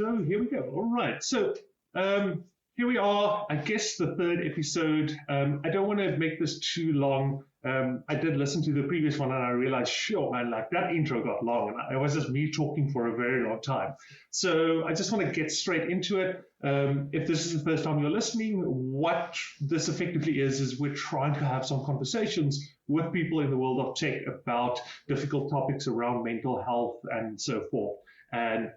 So here we go. All right. So here we are, I guess the third episode. I don't want to make this too long. I did listen to the previous one and I realized, sure, man, like that intro got long and it was just me talking for a very long time. So I just want to get straight into it. If this is the first time you're listening, what this effectively is we're trying to have some conversations with people in the world of tech about difficult topics around mental health and so forth. And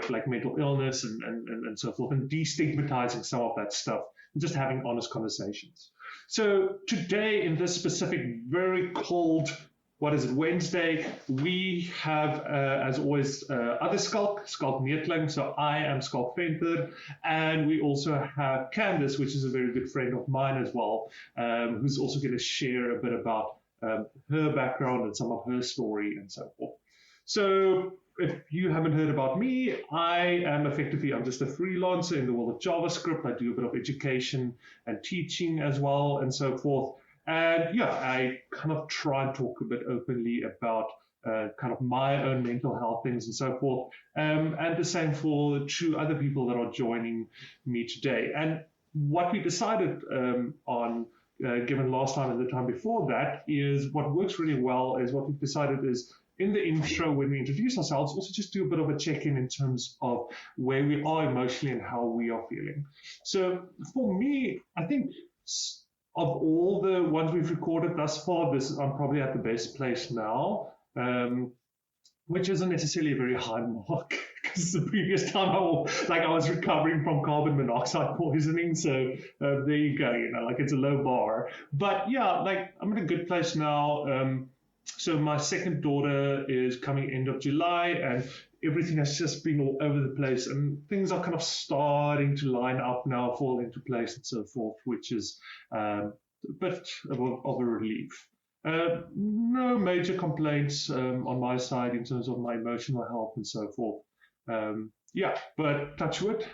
like mental illness and so forth, and destigmatizing some of that stuff, and just having honest conversations. So today, in this specific, very cold, Wednesday, we have, as always, other Schalk Neethling. So I am Schalk Venter, and we also have Candice, which is a very good friend of mine as well, who's also going to share a bit about her background and some of her story and so forth. So if you haven't heard about me, I'm just a freelancer in the world of JavaScript. I do a bit of education and teaching as well and so forth. And I kind of try and talk a bit openly about kind of my own mental health things and so forth. And the same for the two other people that are joining me today. And what we decided on, given last time and the time before that, is what works really well is what we've decided is, in the intro, when we introduce ourselves, also just do a bit of a check-in in terms of where we are emotionally and how we are feeling. So for me, I think of all the ones we've recorded thus far, I'm probably at the best place now, which isn't necessarily a very high mark because the previous time I was recovering from carbon monoxide poisoning. So there you go, it's a low bar. But I'm in a good place now. So my second daughter is coming end of July, and everything has just been all over the place, and things are kind of starting to line up now, fall into place and so forth, which is a bit of a relief. No major complaints on my side in terms of my emotional health and so forth. But touch wood.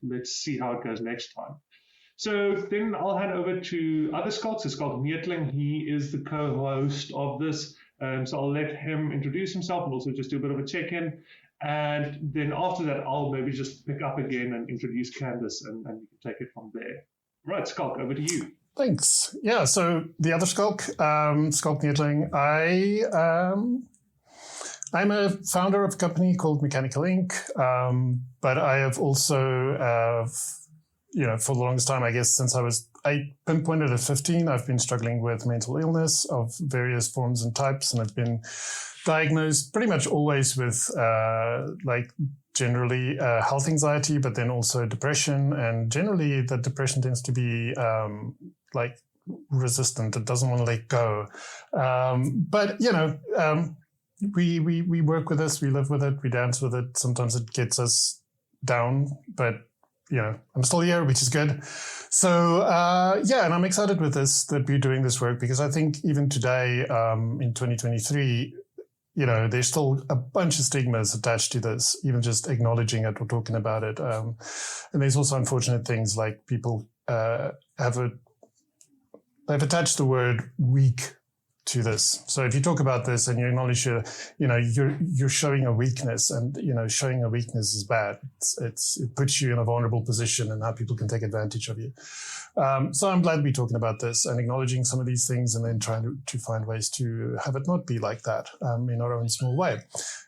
Let's see how it goes next time. So then I'll hand over to other Schalk. So Schalk Neethling, he is the co-host of this. So I'll let him introduce himself and also just do a bit of a check-in. And then after that, I'll maybe just pick up again and introduce Candice, and you can take it from there. Right, Schalk, over to you. Thanks. Yeah, so the other Schalk, Schalk Neethling, I'm a founder of a company called Mechanical Inc., but I have also... for the longest time, I guess, since I pinpointed at 15, I've been struggling with mental illness of various forms and types, and I've been diagnosed pretty much always with generally health anxiety, but then also depression. And generally, the depression tends to be resistant. It doesn't want to let go. We work with this, we live with it, we dance with it. Sometimes it gets us down, but I'm still here, which is good. So, and I'm excited with this, that we're doing this work, because I think even today, in 2023, there's still a bunch of stigmas attached to this, even just acknowledging it or talking about it. And there's also unfortunate things like people they've attached the word weak to this. So if you talk about this and you acknowledge you're showing a weakness, and showing a weakness is bad. It puts you in a vulnerable position, and how people can take advantage of you. So I'm glad we're talking about this and acknowledging some of these things, and then trying to find ways to have it not be like that in our own small way.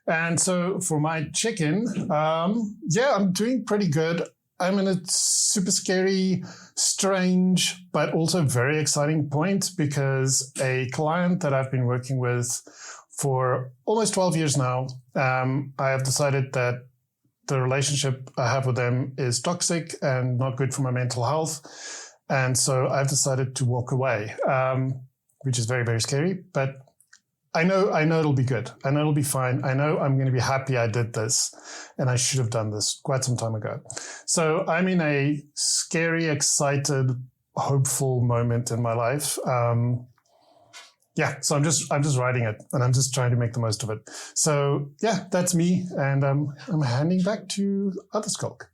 And so for my check-in, I'm doing pretty good. I'm in a super scary, strange, but also very exciting point, because a client that I've been working with for almost 12 years now, I have decided that the relationship I have with them is toxic and not good for my mental health. And so I've decided to walk away, which is very, very scary. But I know it'll be good. I know it'll be fine. I know I'm going to be happy I did this, and I should have done this quite some time ago. So I'm in a scary, excited, hopeful moment in my life. So I'm just riding it, and I'm just trying to make the most of it. So that's me, and I'm handing back to other Schalk.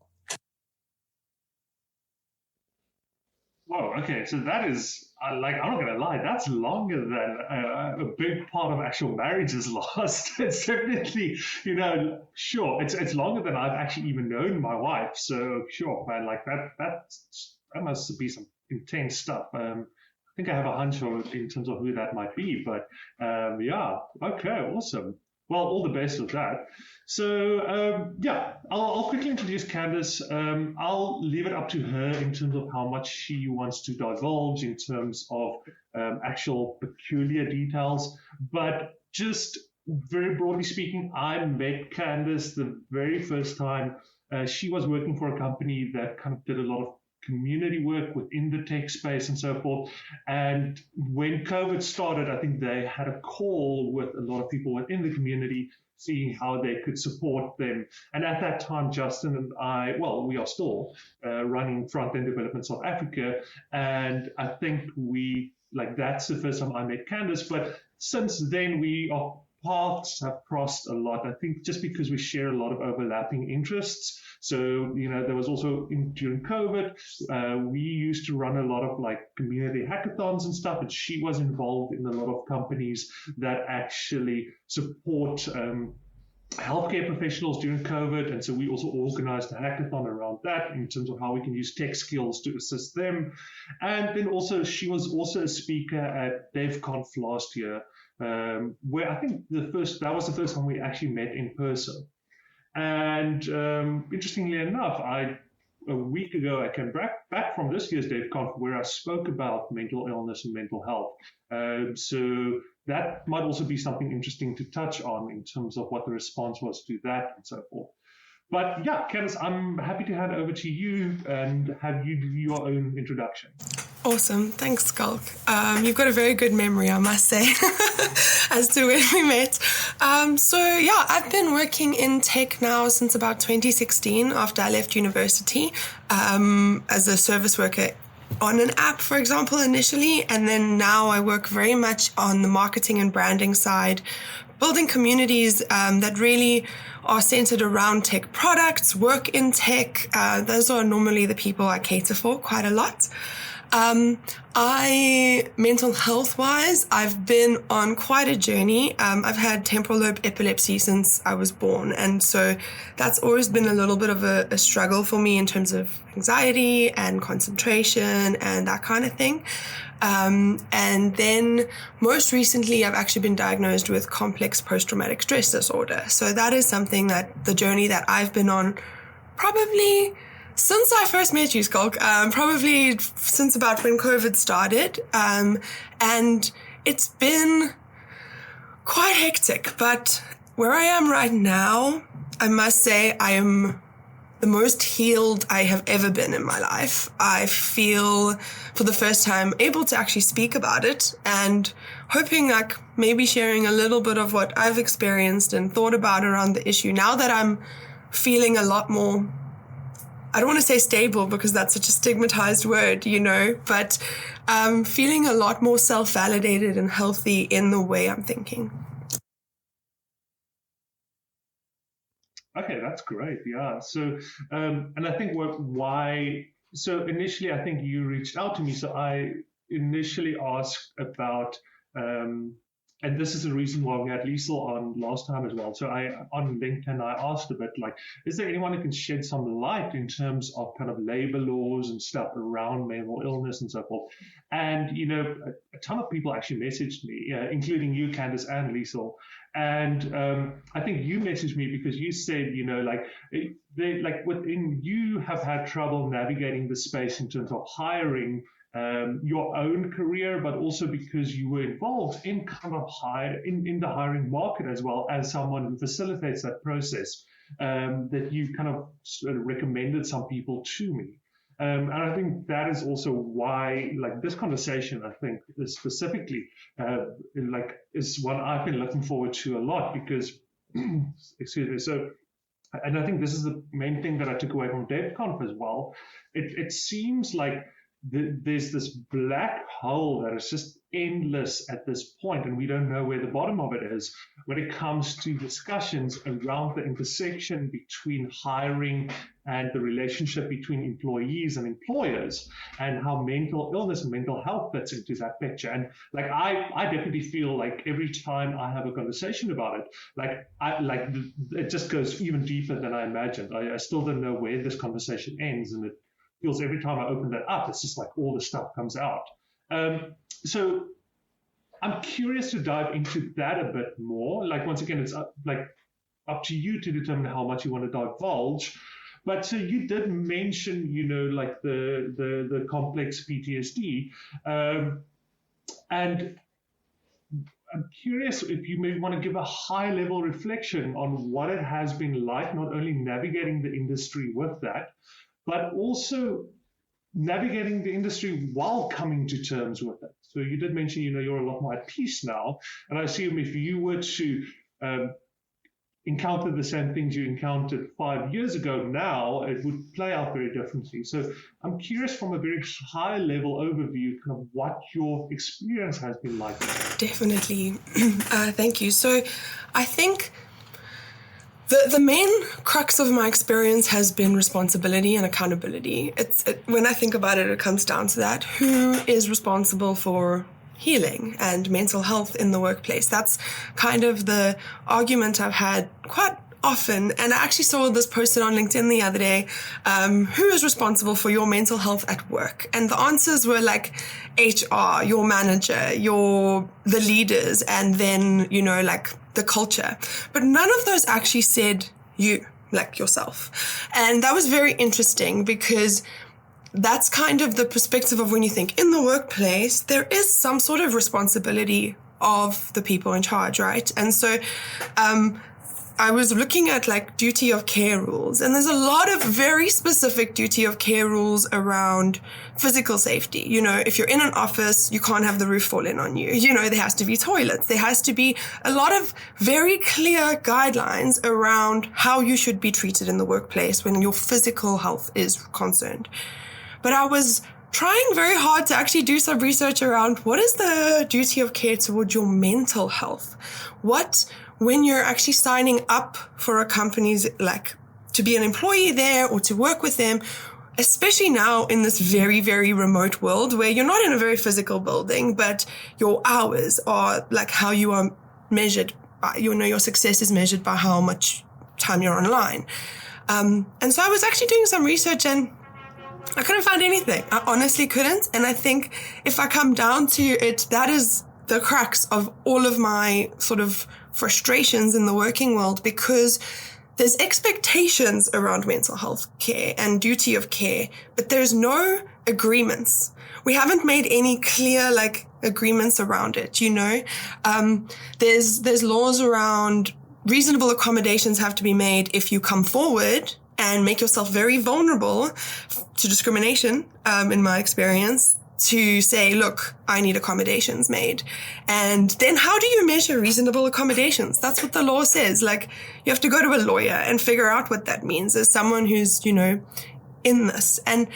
Whoa, okay, so that is, I'm not going to lie, that's longer than a big part of actual marriage is lost. It's definitely, sure, it's longer than I've actually even known my wife. So, sure, man, like that must be some intense stuff. I think I have a hunch in terms of who that might be, but yeah, okay, awesome. Well, all the best with that. So yeah, I'll quickly introduce Candice. I'll leave it up to her in terms of how much she wants to divulge in terms of actual peculiar details. But just very broadly speaking, I met Candice the very first time. She was working for a company that kind of did a lot of community work within the tech space and so forth. And when COVID started, I think they had a call with a lot of people within the community, seeing how they could support them. And at that time, Justin and I, well, we are still running Front-End Development South Africa. And I think that's the first time I met Candice. But since then, our paths have crossed a lot. I think just because we share a lot of overlapping interests. So, there was also during COVID, we used to run a lot of community hackathons and stuff, and she was involved in a lot of companies that actually support healthcare professionals during COVID. And so we also organized a hackathon around that in terms of how we can use tech skills to assist them. And then also, she was also a speaker at DevConf last year, where I think that was the first time we actually met in person. And interestingly enough, a week ago, I came back from this year's DevConf where I spoke about mental illness and mental health. So that might also be something interesting to touch on in terms of what the response was to that and so forth. But yeah, Candice, I'm happy to hand over to you and have you do your own introduction. Awesome. Thanks, Schalk. You've got a very good memory, I must say, as to when we met. So yeah, I've been working in tech now since about 2016 after I left university as a service worker on an app, for example, initially. And then now I work very much on the marketing and branding side, building communities that really are centered around tech products, work in tech. Those are normally the people I cater for quite a lot. Mental health wise, I've been on quite a journey. I've had temporal lobe epilepsy since I was born. And so that's always been a little bit of a struggle for me in terms of anxiety and concentration and that kind of thing. And then most recently, I've actually been diagnosed with complex post-traumatic stress disorder. So that is something that the journey that I've been on probably since I first met you, Schalk, probably since about when COVID started. And it's been quite hectic. But where I am right now, I must say I am the most healed I have ever been in my life. I feel for the first time able to actually speak about it and hoping maybe sharing a little bit of what I've experienced and thought about around the issue now that I'm feeling a lot more, I don't want to say stable because that's such a stigmatized word, but feeling a lot more self-validated and healthy in the way I'm thinking. Okay, that's great. Yeah. So, and I think so initially I think you reached out to me. So I initially asked about, and this is the reason why we had Liesel on last time as well. So on LinkedIn, I asked a bit is there anyone who can shed some light in terms of kind of labor laws and stuff around mental illness and so forth? And, a ton of people actually messaged me, including you, Candice, and Liesel. And I think you messaged me because you said, you have had trouble navigating the space in terms of hiring your own career, but also because you were involved in kind of in the hiring market as well as someone who facilitates that process, that you kind of sort of recommended some people to me. And I think that is also why, this conversation, I think, is specifically, is one I've been looking forward to a lot because, excuse me, so, and I think this is the main thing that I took away from DevConf as well. It seems like there's this black hole that is just endless at this point, and we don't know where the bottom of it is when it comes to discussions around the intersection between hiring and the relationship between employees and employers, and how mental illness and mental health fits into that picture. And like I definitely feel like every time I have a conversation about it, it just goes even deeper than I imagined. I still don't know where this conversation ends, and it feels every time I open that up, it's just like all the stuff comes out. So I'm curious to dive into that a bit more. Like, once again, it's up to you to determine how much you want to divulge. But so you did mention, like the complex PTSD, and I'm curious if you may want to give a high level reflection on what it has been like, not only navigating the industry with that, but also navigating the industry while coming to terms with it. So you did mention, you're a lot more at peace now. And I assume if you were to encounter the same things you encountered 5 years ago now, it would play out very differently. So I'm curious, from a very high level overview, kind of what your experience has been like. Definitely. Thank you. So I think the main crux of my experience has been responsibility and accountability. When I think about it, it comes down to that. Who is responsible for healing and mental health in the workplace? That's kind of the argument I've had quite often. And I actually saw this posted on LinkedIn the other day. Who is responsible for your mental health at work? And the answers were like HR, your manager, the leaders, and then, like the culture. But none of those actually said you, like yourself. And that was very interesting, because that's kind of the perspective of when you think in the workplace, there is some sort of responsibility of the people in charge, right? And so I was looking at like duty of care rules, and there's a lot of very specific duty of care rules around physical safety. If you're in an office, you can't have the roof fall in on you. There has to be toilets. There has to be a lot of very clear guidelines around how you should be treated in the workplace when your physical health is concerned. But I was trying very hard to actually do some research around what is the duty of care towards your mental health? When you're actually signing up for a company's, like, to be an employee there or to work with them, especially now in this very, very remote world where you're not in a very physical building, but your hours are like how you are measured by, your success is measured by how much time you're online. And so I was actually doing some research, and I couldn't find anything. I honestly couldn't. And I think if I come down to it, that is the crux of all of my sort of frustrations in the working world, because there's expectations around mental health care and duty of care, but there's no agreements. We haven't made any clear agreements around it. There's laws around reasonable accommodations have to be made if you come forward and make yourself very vulnerable to discrimination, in my experience, to say, look, I need accommodations made. And then how do you measure reasonable accommodations? That's what the law says. You have to go to a lawyer and figure out what that means as someone who's, in this. And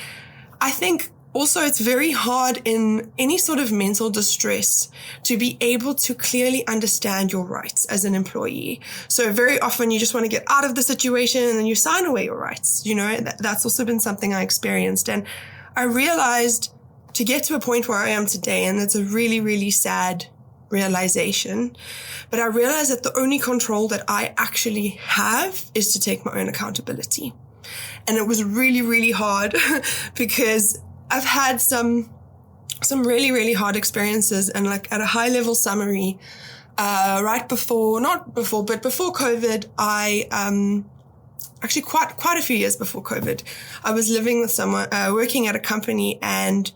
I think also it's very hard in any sort of mental distress to be able to clearly understand your rights as an employee. So very often you just want to get out of the situation and then you sign away your rights. That's also been something I experienced. And I realized, to get to a point where I am today, and it's a really, really sad realization, but I realized that the only control that I actually have is to take my own accountability. And it was really, really hard because I've had some really, really hard experiences. And at a high level summary, before COVID, I, actually quite a few years before COVID, I was living with someone, working at a company, and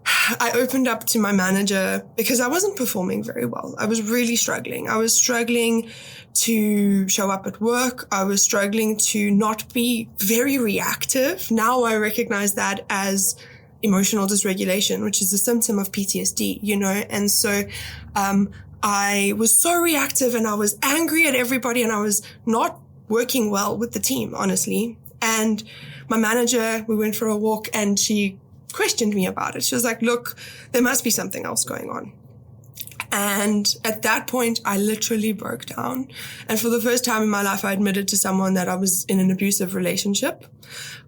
I opened up to my manager because I wasn't performing very well. I was really struggling. I was struggling to show up at work. I was struggling to not be very reactive. Now I recognize that as emotional dysregulation, which is a symptom of PTSD, And so, I was so reactive, and I was angry at everybody, and I was not working well with the team, honestly. And my manager, we went for a walk, and she questioned me about it. She was like, look, there must be something else going on. And at that point, I literally broke down. And for the first time in my life, I admitted to someone that I was in an abusive relationship.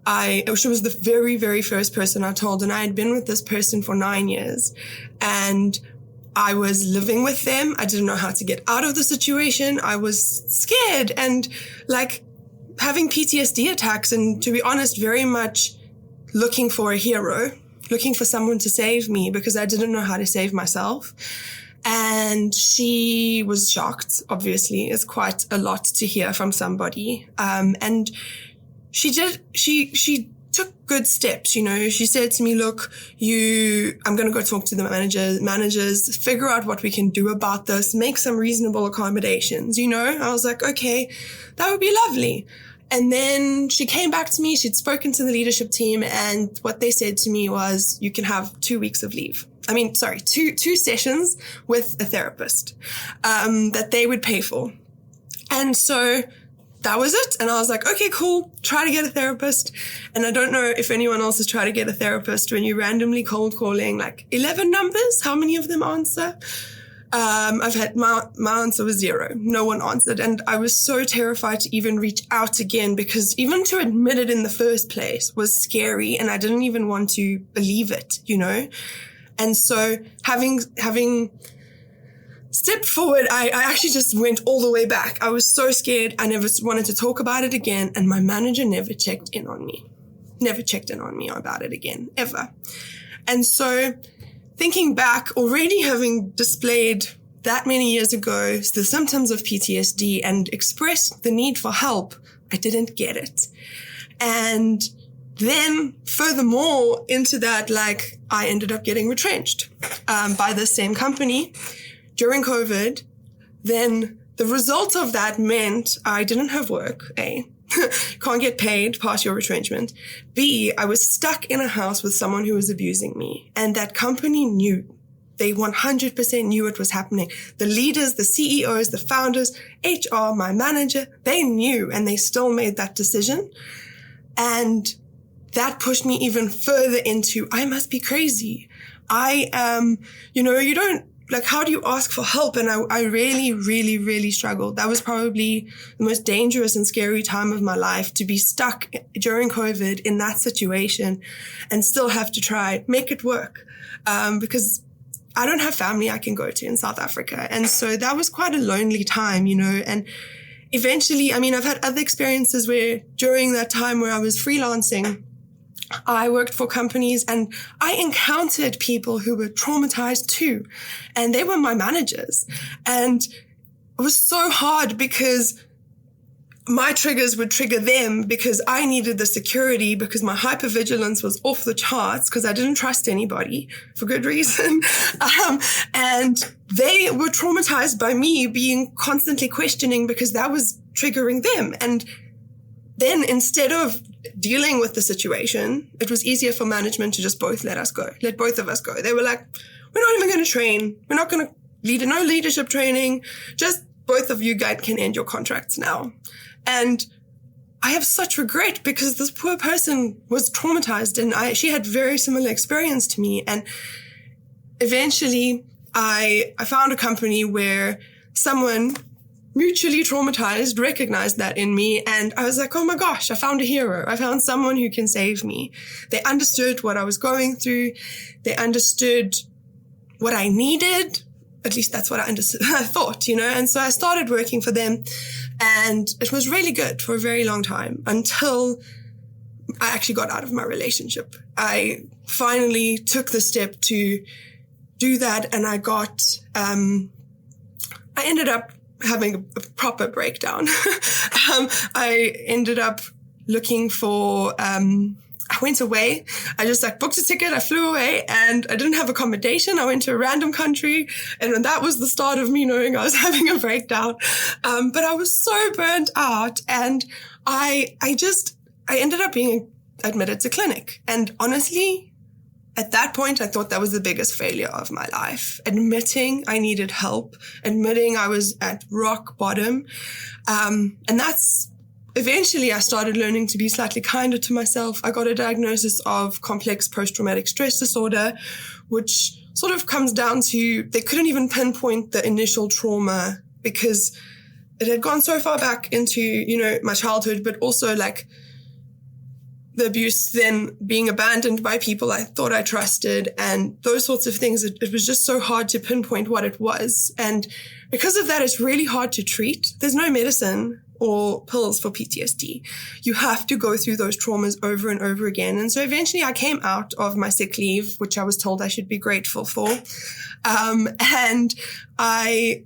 She was the very, very first person I told, and I had been with this person for 9 years. And I was living with them. I didn't know how to get out of the situation. I was scared and like having PTSD attacks, and to be honest, very much looking for a hero, looking for someone to save me because I didn't know how to save myself. And she was shocked, obviously. It's quite a lot to hear from somebody. And she took good steps, you know. She said to me, look, I'm going to go talk to the managers, figure out what we can do about this, make some reasonable accommodations, you know. I was like, okay, that would be lovely. And then she came back to me. She'd spoken to the leadership team, and what they said to me was, you can have 2 weeks of leave. Two sessions with a therapist, that they would pay for. And so that was it. And I was like, okay, cool. Try to get a therapist. And I don't know if anyone else has tried to get a therapist when you're randomly cold calling like 11 numbers. How many of them answer? I've had my answer was 0. No one answered. And I was so terrified to even reach out again, because even to admit it in the first place was scary. And I didn't even want to believe it, you know? And so having stepped forward, I actually just went all the way back. I was so scared. I never wanted to talk about it again. And my manager never checked in on me about it again, ever. And so thinking back, already having displayed that many years ago the symptoms of PTSD and expressed the need for help, I didn't get it. And then furthermore into that, like I ended up getting retrenched by the same company during COVID. Then the result of that meant I didn't have work, A, can't get paid past your retrenchment. B, I was stuck in a house with someone who was abusing me. And that company knew. They 100% knew it was happening. The leaders, the CEOs, the founders, HR, my manager, they knew, and they still made that decision. And that pushed me even further into, I must be crazy. I am, you don't, like, how do you ask for help? And I really, really, really struggled. That was probably the most dangerous and scary time of my life, to be stuck during COVID in that situation and still have to try make it work. Because I don't have family I can go to in South Africa. And so that was quite a lonely time, and eventually, I've had other experiences where during that time where I was freelancing, I worked for companies and I encountered people who were traumatized too. And they were my managers. And it was so hard because my triggers would trigger them, because I needed the security, because my hypervigilance was off the charts, because I didn't trust anybody for good reason. And they were traumatized by me being constantly questioning, because that was triggering them. And then instead of dealing with the situation, it was easier for management to just let both of us go. They were like, we're not even going to train. We're not going to no leadership training. Just both of you guys can end your contracts now. And I have such regret, because this poor person was traumatized, and she had very similar experience to me. And eventually I found a company where someone mutually traumatized recognized that in me. And I was like, oh my gosh, I found a hero. I found someone who can save me. They understood what I was going through. They understood what I needed. At least that's what I thought, And so I started working for them, and it was really good for a very long time, until I actually got out of my relationship. I finally took the step to do that, and I ended up having a proper breakdown. I ended up looking for, I went away. I just booked a ticket. I flew away, and I didn't have accommodation. I went to a random country, and that was the start of me knowing I was having a breakdown. But I was so burnt out, and I ended up being admitted to clinic. And honestly, at that point, I thought that was the biggest failure of my life. Admitting I needed help, admitting I was at rock bottom. And that's eventually I started learning to be slightly kinder to myself. I got a diagnosis of complex post-traumatic stress disorder, which sort of comes down to they couldn't even pinpoint the initial trauma because it had gone so far back into, you know, my childhood, but also like the abuse, then being abandoned by people I thought I trusted and those sorts of things. It was just so hard to pinpoint what it was. And because of that, it's really hard to treat. There's no medicine or pills for PTSD. You have to go through those traumas over and over again. And so eventually I came out of my sick leave, which I was told I should be grateful for. And I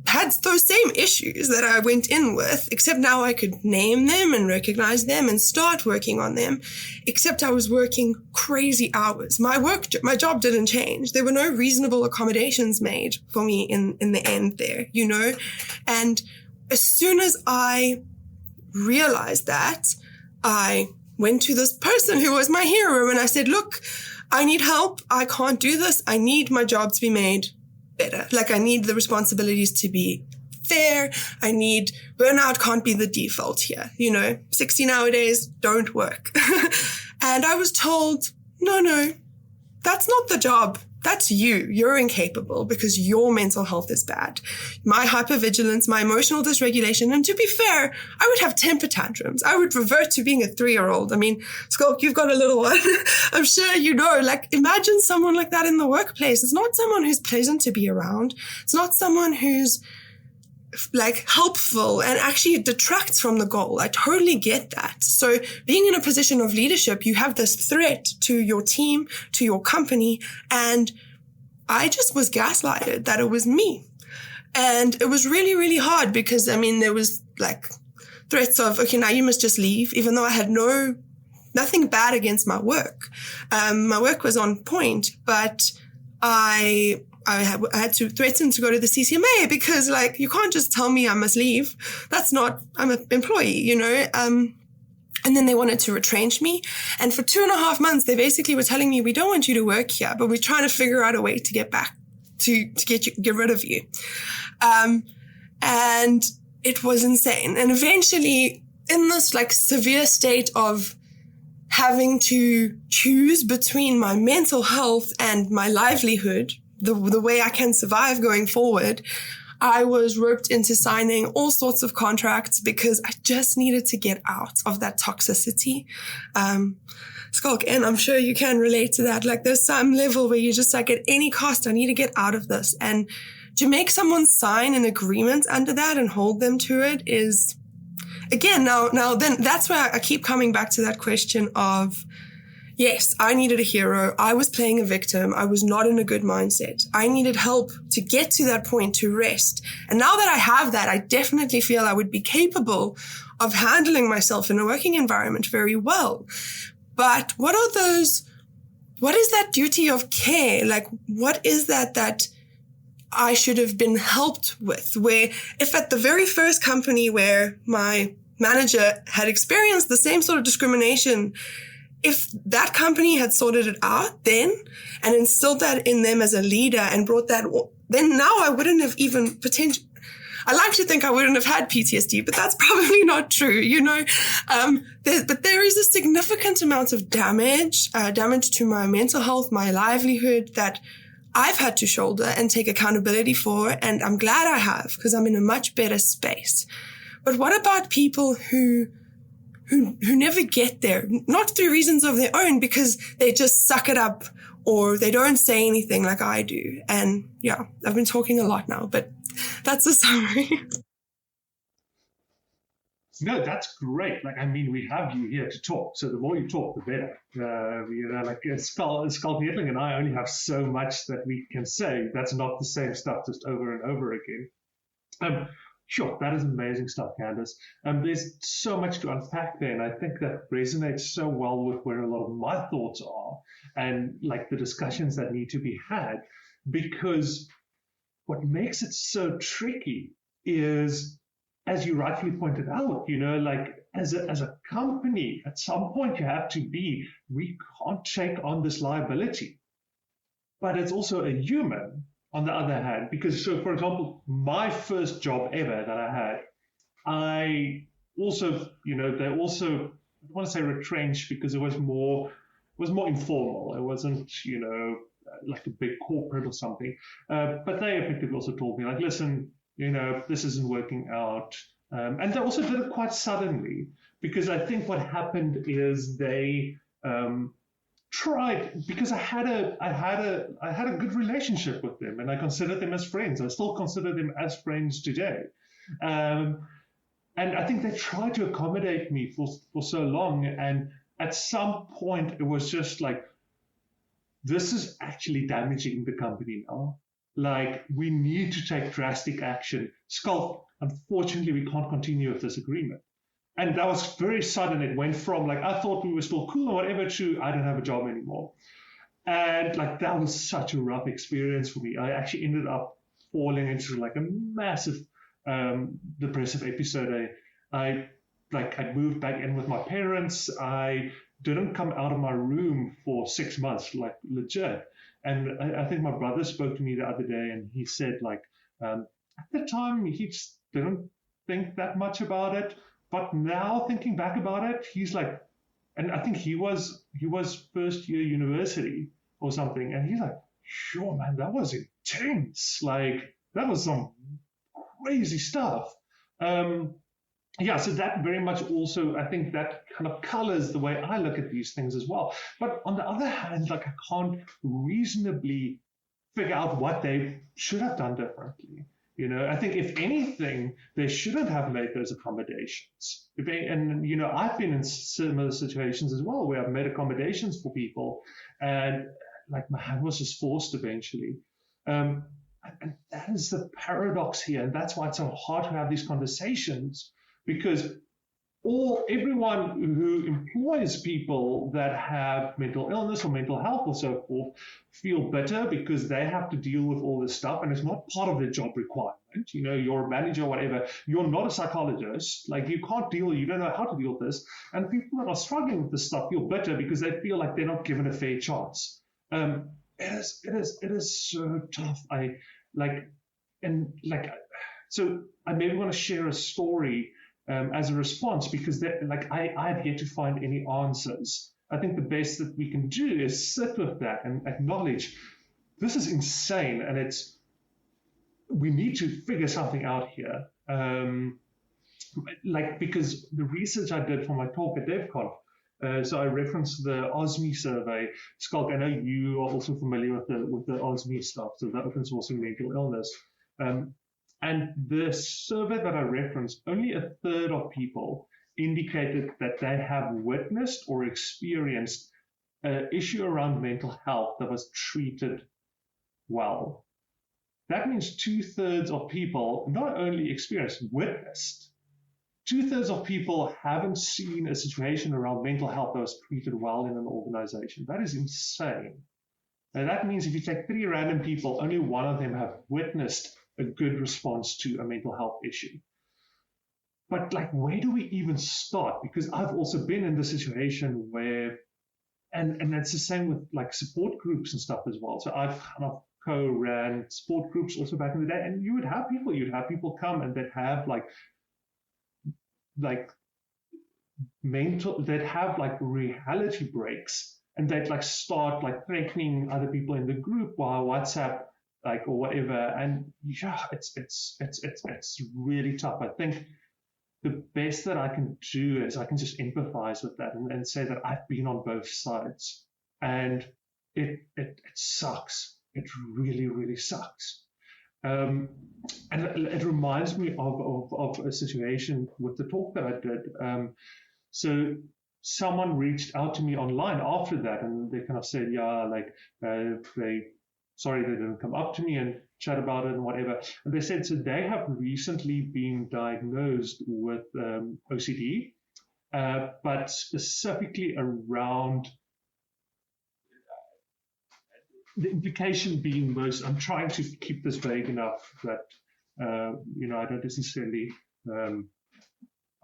had those same issues that I went in with, except now I could name them and recognize them and start working on them, except I was working crazy hours. My job didn't change. There were no reasonable accommodations made for me in the end there, you know? And as soon as I realized that, I went to this person who was my hero and I said, look, I need help. I can't do this. I need my job to be made better. Like I need the responsibilities to be fair. Burnout can't be the default here. You know, 16-hour days don't work. And I was told, no, that's not the job. That's you. You're incapable because your mental health is bad. My hypervigilance, my emotional dysregulation, and to be fair, I would have temper tantrums. I would revert to being a 3-year-old. I mean, Schalk, you've got a little one. I'm sure you know, like imagine someone like that in the workplace. It's not someone who's pleasant to be around. It's not someone who's like helpful and actually it detracts from the goal. I totally get that. So being in a position of leadership, you have this threat to your team, to your company. And I just was gaslighted that it was me. And it was really, really hard because, I mean, there was like threats of, okay, now you must just leave, even though I had nothing bad against my work. My work was on point, but I had to threaten to go to the CCMA because like, you can't just tell me I must leave. I'm an employee, you know? And then they wanted to retrench me. And for 2.5 months, they basically were telling me, we don't want you to work here, but we're trying to figure out a way to get back to get rid of you. And it was insane. And eventually in this like severe state of having to choose between my mental health and my livelihood, the way I can survive going forward, I was roped into signing all sorts of contracts because I just needed to get out of that toxicity. Schalk, and I'm sure you can relate to that. Like there's some level where you're just like, at any cost, I need to get out of this. And to make someone sign an agreement under that and hold them to it is, again, now then that's where I keep coming back to that question of, yes, I needed a hero. I was playing a victim. I was not in a good mindset. I needed help to get to that point to rest. And now that I have that, I definitely feel I would be capable of handling myself in a working environment very well. But what is that duty of care? Like, what is that I should have been helped with? Where if at the very first company where my manager had experienced the same sort of discrimination, if that company had sorted it out then and instilled that in them as a leader and brought that, then now I wouldn't have even I like to think I wouldn't have had PTSD, but that's probably not true, you know. But there is a significant amount of damage to my mental health, my livelihood that I've had to shoulder and take accountability for. And I'm glad I have because I'm in a much better space. But what about people who never get there, not through reasons of their own, because they just suck it up or they don't say anything like I do. And yeah, I've been talking a lot now, but that's a summary. No, that's great. Like, I mean, we have you here to talk. So the more you talk, the better. Like Schalk Neethling and I only have so much that we can say. That's not the same stuff just over and over again. Sure, that is amazing stuff, Candice. There's so much to unpack there, and I think that resonates so well with where a lot of my thoughts are and like the discussions that need to be had, because what makes it so tricky is, as you rightfully pointed out, you know, like as a company, at some point you have to be, we can't take on this liability. But it's also a human on the other hand, because so for example, my first job ever that I had, also, they also, I don't want to say retrenched because it was more informal. It wasn't, like a big corporate or something. But they effectively also told me, like, listen, this isn't working out. And they also did it quite suddenly, because I think what happened is they tried, because I had a good relationship with them, and I considered them as friends. I still consider them as friends today. And I think they tried to accommodate me for so long, and at some point it was just like, this is actually damaging the company now. Like, we need to take drastic action. Schalk, unfortunately, we can't continue with this agreement. And that was very sudden. It went from, like, I thought we were still cool or whatever, to I don't have a job anymore. And, like, that was such a rough experience for me. I actually ended up falling into, like, a massive depressive episode. I moved back in with my parents. I didn't come out of my room for 6 months, like, legit. And I think my brother spoke to me the other day, and he said, like, at the time, he just didn't think that much about it. But now, thinking back about it, he's like, and I think he was first year university or something, and he's like, sure, man, that was intense. Like, that was some crazy stuff. Yeah, so that very much also, I think that kind of colors the way I look at these things as well. But on the other hand, like, I can't reasonably figure out what they should have done differently. I think if anything, they shouldn't have made those accommodations. And I've been in similar situations as well, where I've made accommodations for people, and, like, my hand was just forced eventually. And that is the paradox here, and that's why it's so hard to have these conversations. Because everyone who employs people that have mental illness or mental health or so forth feel bitter because they have to deal with all this stuff, and it's not part of their job requirement. You're a manager or whatever. You're not a psychologist. Like, you don't know how to deal with this. And people that are struggling with this stuff feel bitter because they feel like they're not given a fair chance. It is so tough. So I maybe want to share a story as a response, because I've yet to find any answers. I think the best that we can do is sit with that and acknowledge this is insane, and we need to figure something out here. Because the research I did for my talk at DevConf, so I referenced the OSME survey. Schalk, I know you are also familiar with the OSME stuff, so the open sourcing mental illness. And the survey that I referenced, only a third of people indicated that they have witnessed or experienced an issue around mental health that was treated well. That means 2/3 of people not only experienced, witnessed. 2/3 of people haven't seen a situation around mental health that was treated well in an organization. That is insane. And that means if you take 3 random people, only one of them have witnessed a good response to a mental health issue. But, like, where do we even start? Because I've also been in the situation where, and it's the same with, like, support groups and stuff as well. So I've kind of co-ran support groups also back in the day, and you'd have people come, and they'd have they'd have reality breaks, and they'd start threatening other people in the group via WhatsApp, or whatever. And yeah, it's really tough. I think the best that I can do is I can just empathize with that and say that I've been on both sides, and it sucks. It really, really sucks. And it reminds me of a situation with the talk that I did. So someone reached out to me online after that, and they kind of said, they didn't come up to me and chat about it and whatever. And they said, so they have recently been diagnosed with OCD, but specifically around the implication being most, I'm trying to keep this vague enough that, I don't necessarily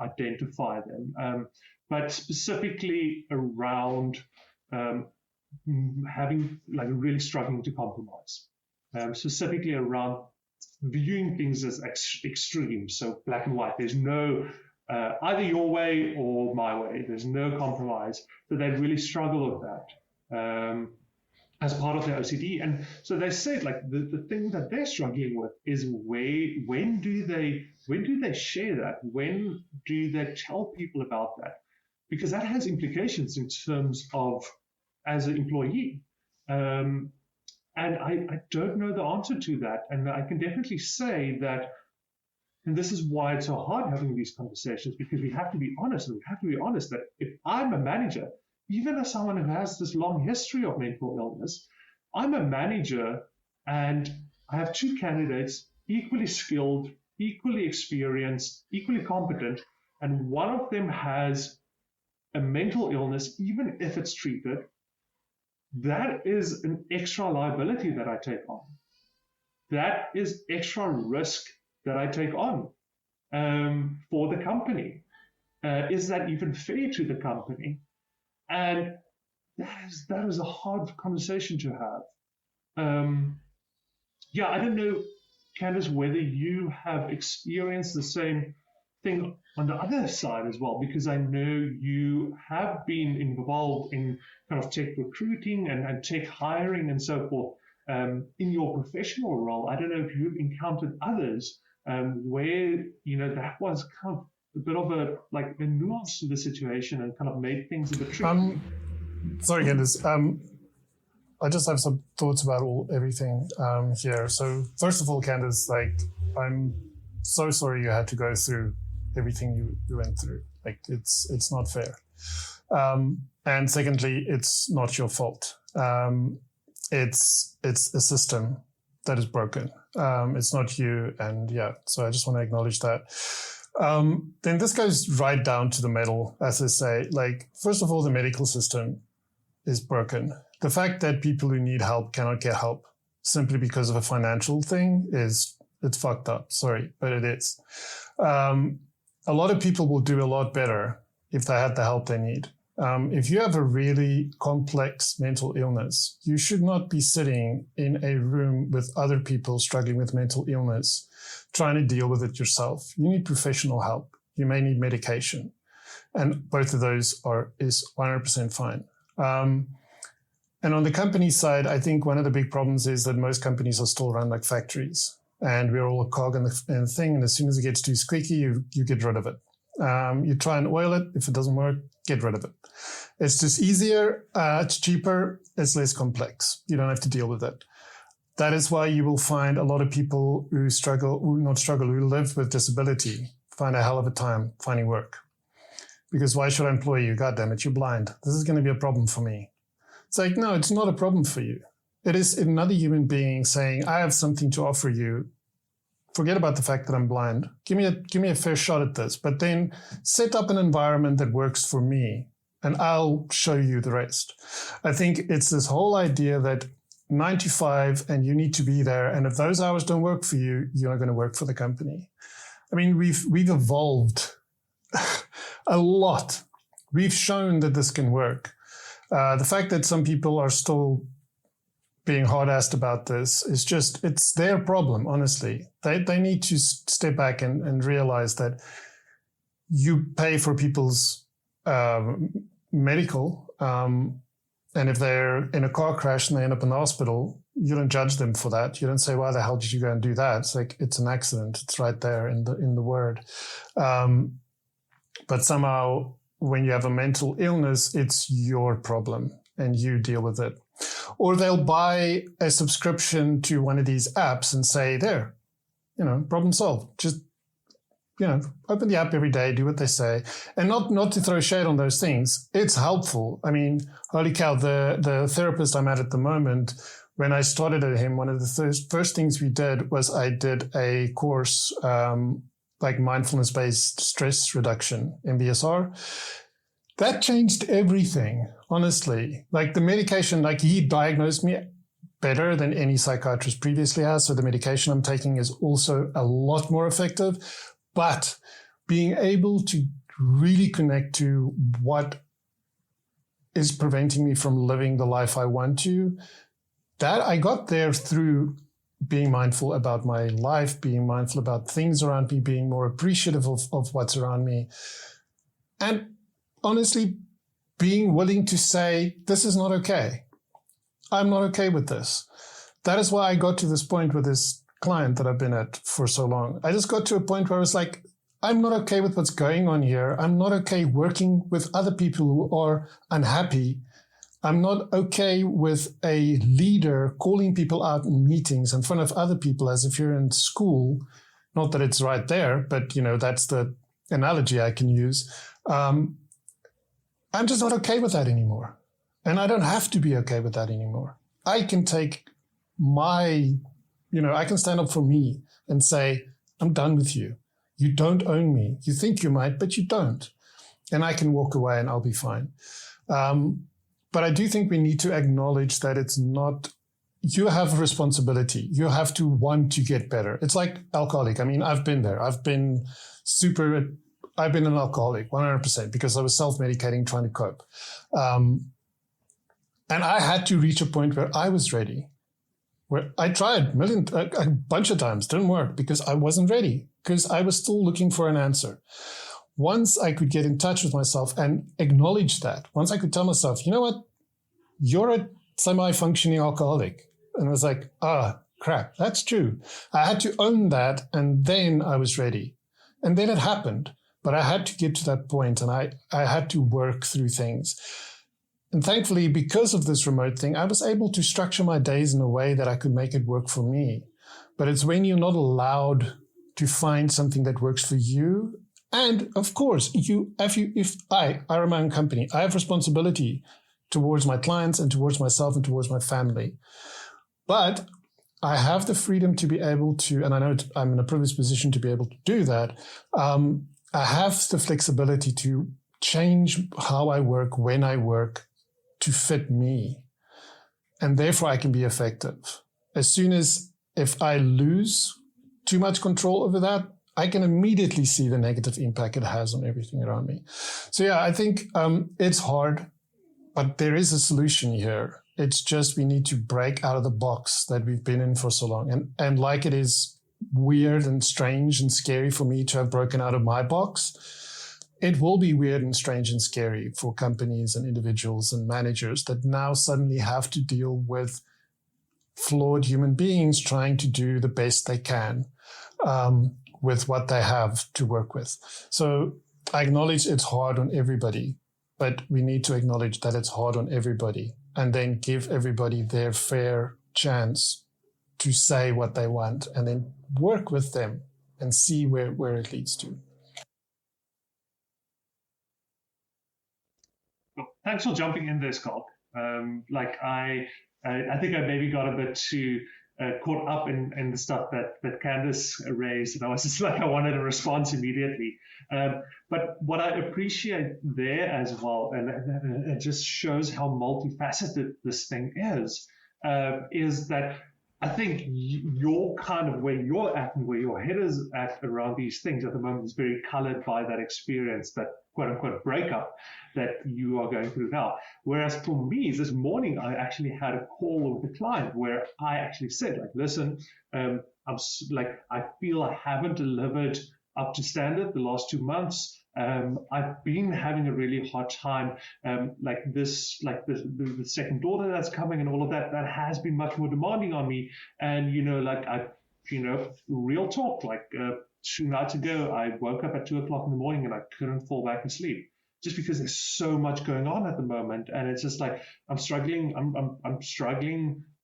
identify them, but specifically around having really struggling to compromise, specifically around viewing things as extreme, so black and white. There's no either your way or my way. There's no compromise. So they really struggle with that as part of their OCD. And so they said, like, the thing that they're struggling with is when do they share that? When do they tell people about that? Because that has implications in terms of as an employee. And I don't know the answer to that. And I can definitely say that, and this is why it's so hard having these conversations, because we have to be honest, and we have to be honest that if I'm a manager, even as someone who has this long history of mental illness, I'm a manager and I have two candidates, equally skilled, equally experienced, equally competent, and one of them has a mental illness, even if it's treated. That is an extra liability that I take on. That is extra risk that I take on for the company. Is that even fair to the company? And that is a hard conversation to have. I don't know, Candice, whether you have experienced the same thing on the other side as well, because I know you have been involved in kind of tech recruiting and tech hiring and so forth in your professional role. I don't know if you've encountered others where, that was kind of a bit of a nuance to the situation and kind of made things a bit tricky. Sorry, Candice. I just have some thoughts about everything here. So first of all, Candice, I'm so sorry you had to go through everything you went through. It's not fair. And secondly, it's not your fault. It's a system that is broken. It's not you. And so I just want to acknowledge that. Then this goes right down to the metal, as I say. First of all, the medical system is broken. The fact that people who need help cannot get help simply because of a financial thing it's fucked up. Sorry, but it is. A lot of people will do a lot better if they had the help they need. If you have a really complex mental illness, you should not be sitting in a room with other people struggling with mental illness, trying to deal with it yourself. You need professional help. You may need medication. And both of those is 100% fine. And on the company side, I think one of the big problems is that most companies are still run like factories. And we're all a cog in the thing. And as soon as it gets too squeaky, you get rid of it. You try and oil it. If it doesn't work, get rid of it. It's just easier. It's cheaper. It's less complex. You don't have to deal with it. That is why you will find a lot of people who live with disability, find a hell of a time finding work. Because why should I employ you? God damn it, you're blind. This is going to be a problem for me. It's no, it's not a problem for you. It is another human being saying, I have something to offer you. Forget about the fact that I'm blind. Give me a fair shot at this, but then set up an environment that works for me and I'll show you the rest. I think it's this whole idea that 9 to 5 and you need to be there. And if those hours don't work for you, you're not going to work for the company. I mean, we've evolved a lot. We've shown that this can work. The fact that some people are still being hard-assed about this is it's their problem, honestly. They need to step back and realize that you pay for people's medical, and if they're in a car crash and they end up in the hospital, you don't judge them for that. You don't say, why the hell did you go and do that? It's it's an accident. It's right there in the word. But somehow when you have a mental illness, it's your problem and you deal with it. Or they'll buy a subscription to one of these apps and say, there, problem solved. Just, open the app every day, do what they say. And not to throw shade on those things. It's helpful. I mean, holy cow, the therapist I'm at the moment, when I started at him, one of the first things we did was I did a course, mindfulness-based stress reduction, MBSR. That changed everything, honestly. The medication, he diagnosed me better than any psychiatrist previously has. So the medication I'm taking is also a lot more effective. But being able to really connect to what is preventing me from living the life I want to, that I got there through being mindful about my life, being mindful about things around me, being more appreciative of what's around me. And honestly, being willing to say, this is not okay. I'm not okay with this. That is why I got to this point with this client that I've been at for so long. I just got to a point where I was like, I'm not okay with what's going on here. I'm not okay working with other people who are unhappy. I'm not okay with a leader calling people out in meetings in front of other people as if you're in school. Not that it's right there, but that's the analogy I can use. I'm just not okay with that anymore. And I don't have to be okay with that anymore. I can take I can stand up for me and say, I'm done with you. You don't own me. You think you might, but you don't. And I can walk away and I'll be fine. But I do think we need to acknowledge that it's not, you have a responsibility. You have to want to get better. It's like alcoholic. I mean, I've been there. I've been an alcoholic 100% because I was self-medicating, trying to cope. And I had to reach a point where I was ready, where I tried a bunch of times, didn't work because I wasn't ready, because I was still looking for an answer. Once I could get in touch with myself and acknowledge that, once I could tell myself, you know what, you're a semi-functioning alcoholic. And I was like, crap, that's true. I had to own that, and then I was ready. And then it happened. But I had to get to that point, and I had to work through things. And thankfully, because of this remote thing, I was able to structure my days in a way that I could make it work for me. But it's when you're not allowed to find something that works for you. And of course, if I run my own company, I have responsibility towards my clients and towards myself and towards my family. But I have the freedom to be able to, and I know I'm in a privileged position to be able to do that. I have the flexibility to change how I work, when I work, to fit me. And therefore I can be effective. As soon as if I lose too much control over that, I can immediately see the negative impact it has on everything around me. So yeah, I think it's hard, but there is a solution here. It's just we need to break out of the box that we've been in for so long. And like it is weird and strange and scary for me to have broken out of my box, it will be weird and strange and scary for companies and individuals and managers that now suddenly have to deal with flawed human beings trying to do the best they can with what they have to work with. So I acknowledge it's hard on everybody, but we need to acknowledge that it's hard on everybody and then give everybody their fair chance to say what they want and then work with them and see where it leads to. Well, thanks for jumping in there, Schalk. I think I maybe got a bit too caught up in the stuff that Candice raised, and I was just like, I wanted a response immediately. But what I appreciate there as well, and it just shows how multifaceted this thing is that I think your kind of where you're at and where your head is at around these things at the moment is very colored by that experience, that quote unquote breakup that you are going through now. Whereas for me, this morning, I actually had a call with a client where I actually said, like, listen, I feel I haven't delivered up to standard the last 2 months. I've been having a really hard time, the second daughter that's coming and all of that has been much more demanding on me. And, real talk, 2 nights ago, I woke up at 2 o'clock in the morning and I couldn't fall back asleep just because there's so much going on at the moment. And it's just like, I'm struggling,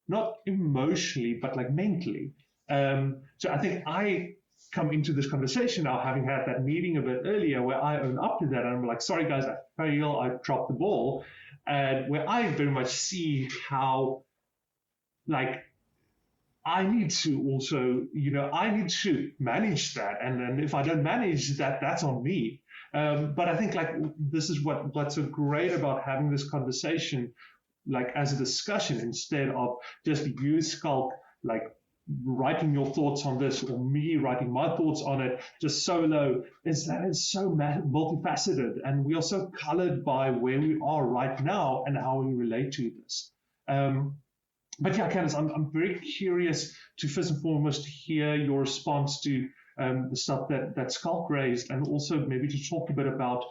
not emotionally, but like mentally. So I think I come into this conversation now, having had that meeting a bit earlier where I own up to that. And I'm like, sorry guys, I failed, I dropped the ball. And where I very much see how, I need to also, I need to manage that. And then if I don't manage that, that's on me. But I think this is what's so great about having this conversation, as a discussion, instead of just you, Schalk, writing your thoughts on this or me writing my thoughts on it just solo, is that it's so multifaceted and we are so colored by where we are right now and how we relate to this. but yeah, Candice, I'm very curious to first and foremost hear your response to the stuff that Schalk raised, and also maybe to talk a bit about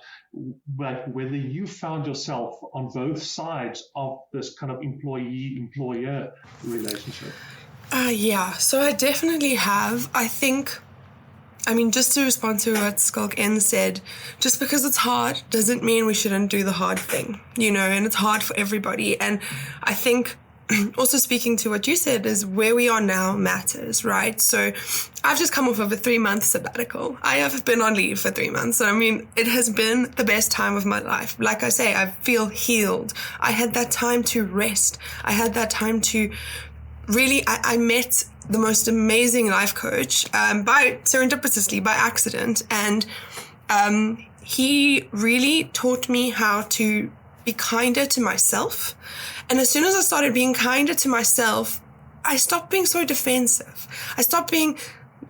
like whether you found yourself on both sides of this kind of employee-employer relationship. Yeah, so I definitely have. Just to respond to what Schalk N said, just because it's hard doesn't mean we shouldn't do the hard thing, and it's hard for everybody. And I think also speaking to what you said is where we are now matters, right? So I've just come off of a 3-month sabbatical. I have been on leave for 3 months. So, it has been the best time of my life. Like I say, I feel healed. I had that time to rest. I had that time to really, I met the most amazing life coach serendipitously by accident, and he really taught me how to be kinder to myself. And as soon as I started being kinder to myself, I stopped being so defensive.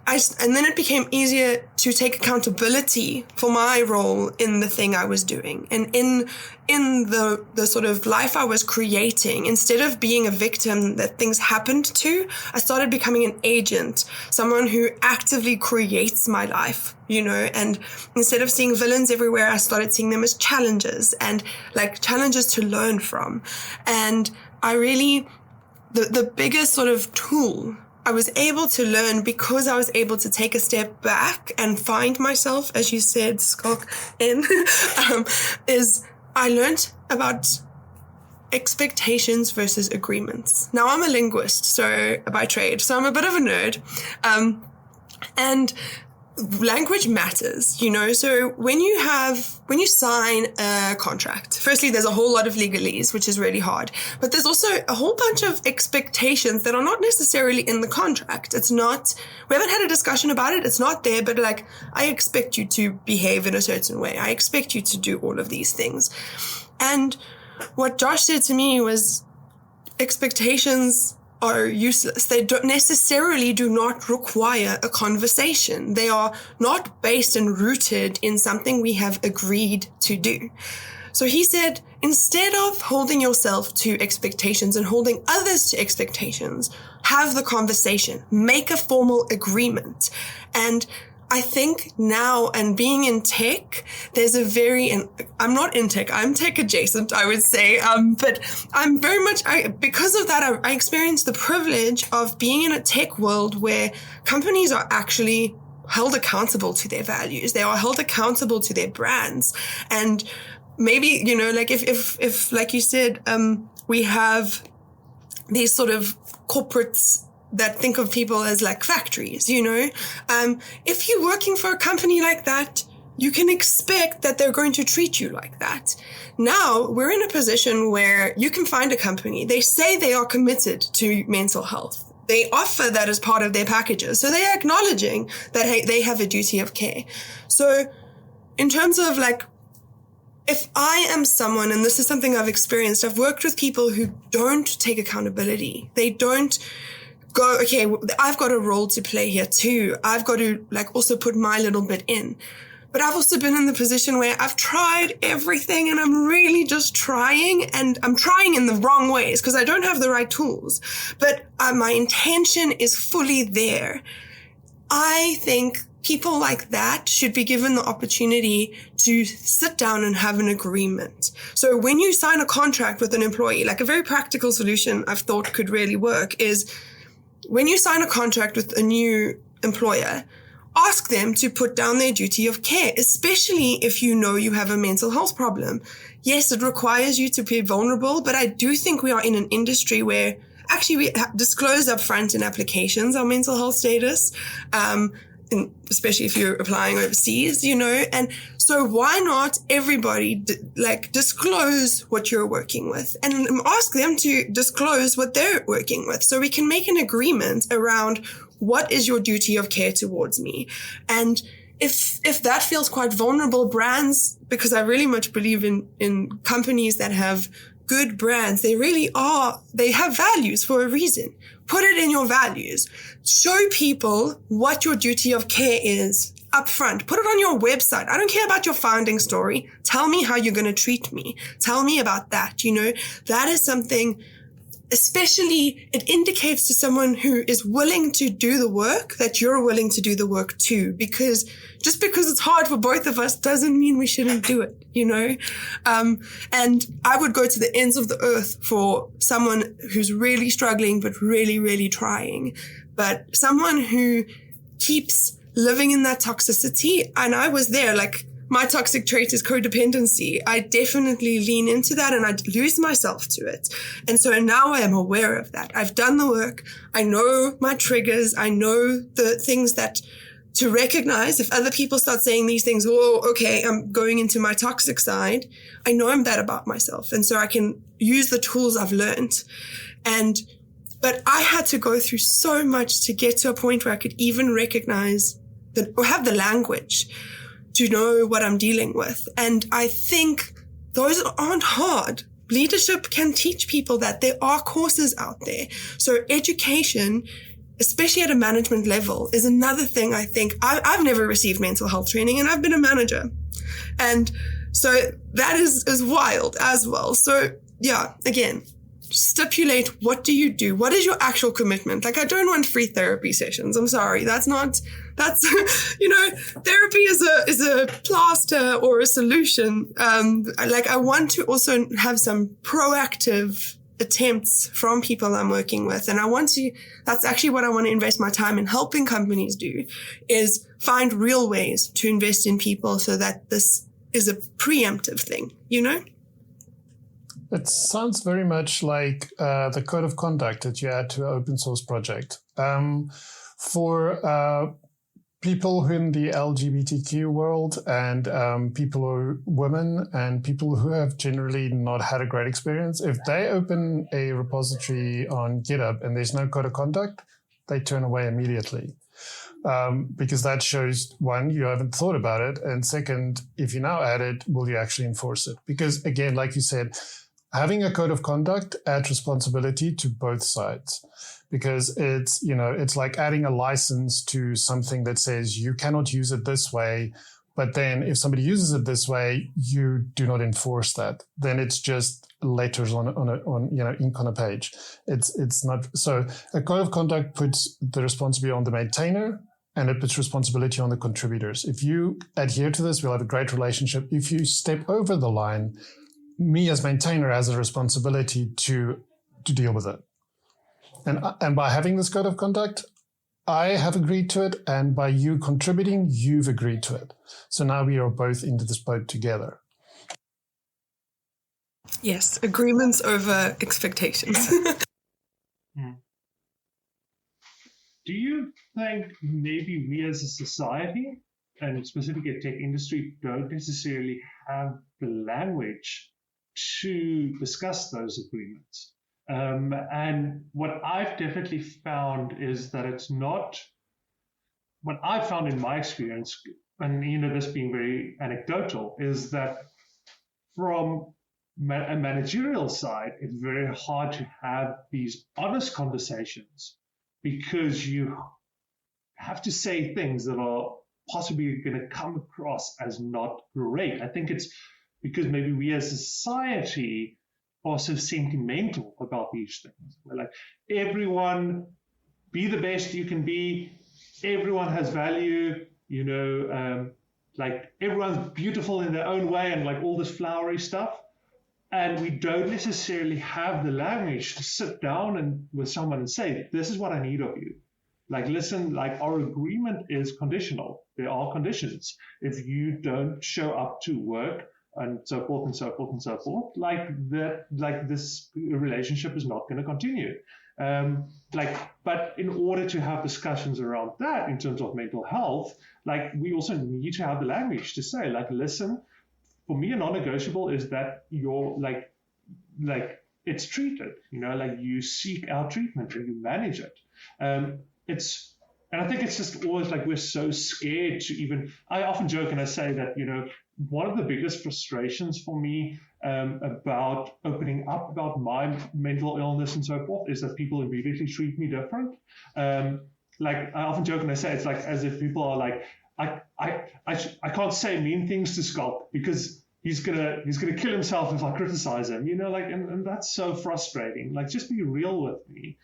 And then it became easier to take accountability for my role in the thing I was doing and in the sort of life I was creating. Instead of being a victim that things happened to, I started becoming an agent, someone who actively creates my life, and instead of seeing villains everywhere, I started seeing them as challenges and like challenges to learn from. And I really, the biggest sort of tool I was able to learn because I was able to take a step back and find myself, as you said, Schalk, is I learned about expectations versus agreements. Now, I'm a linguist, so by trade, so I'm a bit of a nerd. And language matters, so when you sign a contract, firstly, there's a whole lot of legalese, which is really hard, but there's also a whole bunch of expectations that are not necessarily in the contract. We haven't had a discussion about it. It's not there, but like, I expect you to behave in a certain way. I expect you to do all of these things. And what Josh said to me was expectations are useless. They don't necessarily do not require a conversation. They are not based and rooted in something we have agreed to do. So he said, instead of holding yourself to expectations and holding others to expectations, have the conversation, make a formal agreement. And I think now, and being in tech, there's and I'm not in tech, I'm tech adjacent, I would say, but I'm very much, because of that, I experienced the privilege of being in a tech world where companies are actually held accountable to their values. They are held accountable to their brands. And maybe, like if like you said, we have these sort of corporates that think of people as like factories, if you're working for a company like that, you can expect that they're going to treat you like that. Now we're in a position where you can find a company. They say they are committed to mental health. They offer that as part of their packages. So they are acknowledging that, hey, they have a duty of care. So in terms of like, if I am someone, and this is something I've experienced, I've worked with people who don't take accountability. They don't go, okay, I've got a role to play here too. I've got to like also put my little bit in. But I've also been in the position where I've tried everything and I'm really just trying, and I'm trying in the wrong ways because I don't have the right tools. But my intention is fully there. I think people like that should be given the opportunity to sit down and have an agreement. So when you sign a contract with an employee, like a very practical solution I've thought could really work is when you sign a contract with a new employer, ask them to put down their duty of care, especially if you know you have a mental health problem. Yes, it requires you to be vulnerable, but I do think we are in an industry where actually we disclose upfront in applications our mental health status, especially if you're applying overseas, and so why not everybody disclose what you're working with and ask them to disclose what they're working with so we can make an agreement around what is your duty of care towards me. And if that feels quite vulnerable, brands, because I really much believe in companies that have good brands, they have values for a reason. Put it in your values. Show people what your duty of care is up front. Put it on your website. I don't care about your founding story. Tell me how you're going to treat me. Tell me about that. That is something especially it indicates to someone who is willing to do the work that you're willing to do the work too, because just because it's hard for both of us doesn't mean we shouldn't do it, you know? And I would go to the ends of the earth for someone who's really struggling, but really, really trying. But someone who keeps living in that toxicity, and I was there, like, my toxic trait is codependency. I definitely lean into that and I lose myself to it. And so now I am aware of that. I've done the work. I know my triggers. I know the things that to recognize. If other people start saying these things, oh, okay, I'm going into my toxic side. I know I'm that about myself. And so I can use the tools I've learned. But I had to go through so much to get to a point where I could even recognize or have the language to know what I'm dealing with. And I think those aren't hard. Leadership can teach people that. There are courses out there. So education, especially at a management level, is another thing I think. I've never received mental health training and I've been a manager. And so that is wild as well. So yeah, again, stipulate, what do you do? What is your actual commitment? Like, I don't want free therapy sessions. I'm sorry. That's, you know, therapy is a plaster or a solution. I want to also have some proactive attempts from people I'm working with. And that's actually what I want to invest my time in helping companies do, is find real ways to invest in people so that this is a preemptive thing, you know? It sounds very much like the code of conduct that you add to an open source project. For people who in the LGBTQ world and people who are women and people who have generally not had a great experience, if they open a repository on GitHub and there's no code of conduct, they turn away immediately. Because that shows, one, you haven't thought about it. And second, if you now add it, will you actually enforce it? Because again, like you said, having a code of conduct adds responsibility to both sides, because it's like adding a license to something that says you cannot use it this way. But then if somebody uses it this way, you do not enforce that. Then it's just letters on ink on a page. It's not. So a code of conduct puts the responsibility on the maintainer and it puts responsibility on the contributors. If you adhere to this, we'll have a great relationship. If you step over the line, me as maintainer has a responsibility to deal with it. And by having this code of conduct, I have agreed to it. And by you contributing, you've agreed to it. So now we are both into this boat together. Yes, agreements over expectations. Do you think maybe we as a society, and specifically a tech industry, don't necessarily have the language to discuss those agreements? And what I've definitely found is that it's not, what I've found in my experience, and this being very anecdotal, is that from a managerial side, it's very hard to have these honest conversations because you have to say things that are possibly going to come across as not great. I think it's because maybe we as a society are so sentimental about these things. We're like, everyone, be the best you can be. Everyone has value, like everyone's beautiful in their own way and like all this flowery stuff. And we don't necessarily have the language to sit down and with someone and say, this is what I need of you. Like, listen, like our agreement is conditional. There are conditions. If you don't show up to work and so forth and so forth and so forth, like this relationship is not going to continue. But in order to have discussions around that in terms of mental health, like we also need to have the language to say, like, listen, for me, a non-negotiable is that you're like it's treated, like you seek out treatment and you manage it. And I think it's just always like we're so scared to even, I often joke and I say that, one of the biggest frustrations for me about opening up about my mental illness and so forth is that people immediately treat me different. Like I often joke and I say it's like as if people are like, I can't say mean things to Schalk because he's gonna kill himself if I criticize him, like, and that's so frustrating. Like, just be real with me.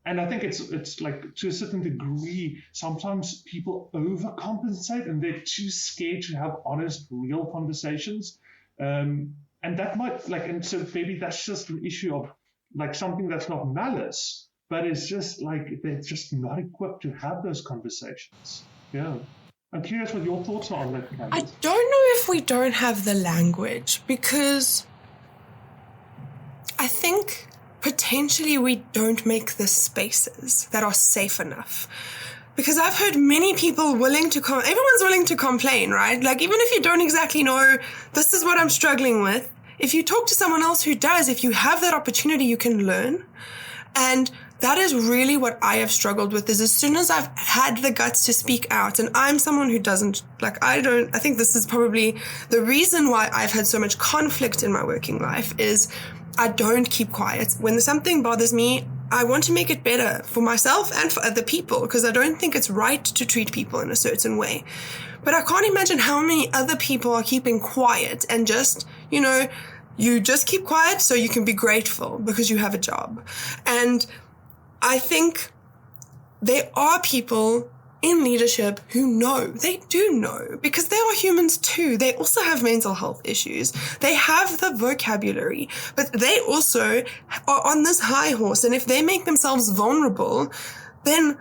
And I think it's like, to a certain degree, sometimes people overcompensate and they're too scared to have honest, real conversations. And that might, like, and so maybe that's just an issue of, like, something that's not malice, but it's just like they're just not equipped to have those conversations. Yeah. I'm curious what your thoughts are on that, Candice. I don't know if we don't have the language, because I think potentially we don't make the spaces that are safe enough. Because I've heard many people everyone's willing to complain, right? Like, even if you don't exactly know, this is what I'm struggling with, if you talk to someone else who does, if you have that opportunity, you can learn. And that is really what I have struggled with, is as soon as I've had the guts to speak out, and I'm someone who doesn't, like, I think this is probably the reason why I've had so much conflict in my working life, is I don't keep quiet. When something bothers me, I want to make it better for myself and for other people, because I don't think it's right to treat people in a certain way. But I can't imagine how many other people are keeping quiet and just, you just keep quiet so you can be grateful because you have a job. And I think there are people in leadership who they do know, because they are humans too. They also have mental health issues. They have the vocabulary, but they also are on this high horse. And if they make themselves vulnerable, then,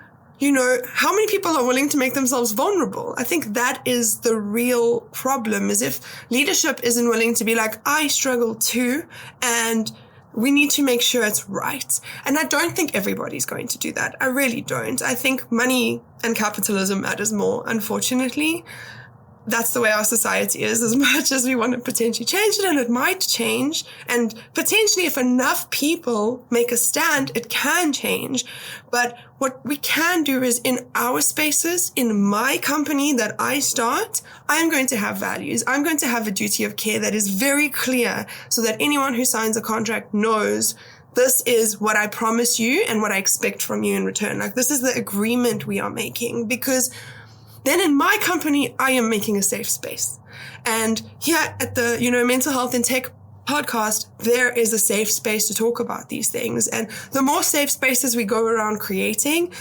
how many people are willing to make themselves vulnerable? I think that is the real problem, is if leadership isn't willing to be like, I struggle too, and we need to make sure it's right. And I don't think everybody's going to do that. I really don't. I think money and capitalism matters more, unfortunately. That's the way our society is, as much as we want to potentially change it, and it might change. And potentially, if enough people make a stand, it can change. But what we can do is, in our spaces, in my company that I start, I'm going to have values. I'm going to have a duty of care that is very clear, so that anyone who signs a contract knows this is what I promise you and what I expect from you in return. Like, this is the agreement we are making, because then in my company, I am making a safe space. And here at the, Mental Health in Tech podcast, there is a safe space to talk about these things. And the more safe spaces we go around creating,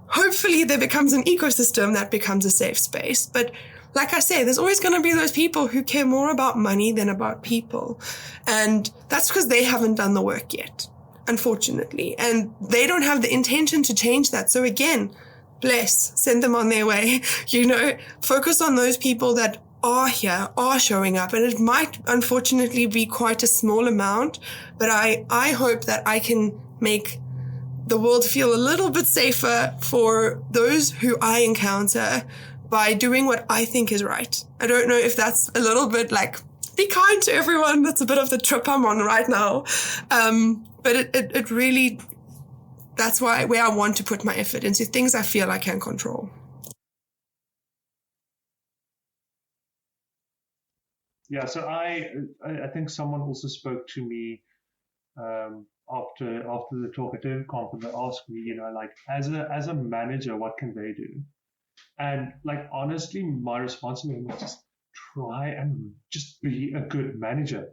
hopefully there becomes an ecosystem that becomes a safe space. But like I say, there's always going to be those people who care more about money than about people. And that's because they haven't done the work yet, unfortunately. And they don't have the intention to change that. So again, send them on their way, focus on those people that are here, are showing up. And it might unfortunately be quite a small amount, but I hope that I can make the world feel a little bit safer for those who I encounter by doing what I think is right. I don't know if that's a little bit like, be kind to everyone. That's a bit of the trip I'm on right now. But it really, that's where I want to put my effort into things I feel I can control. Yeah, so I think someone also spoke to me after the talk at DevConf, and they asked me, like, as a manager, what can they do? And like, honestly, my response to them was just try and just be a good manager.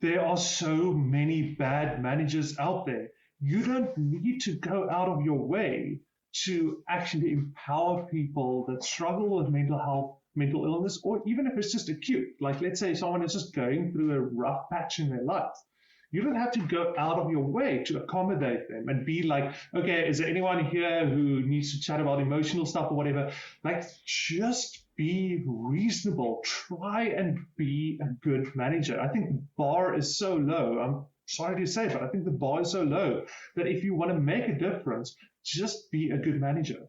There are so many bad managers out there. You don't need to go out of your way to actually empower people that struggle with mental health, mental illness, or even if it's just acute. Like, let's say someone is just going through a rough patch in their life. You don't have to go out of your way to accommodate them and be like, okay, is there anyone here who needs to chat about emotional stuff or whatever? Like, just be reasonable. Try and be a good manager. I think the bar is so low. I'm sorry to say, but I think the bar is so low that if you want to make a difference, just be a good manager.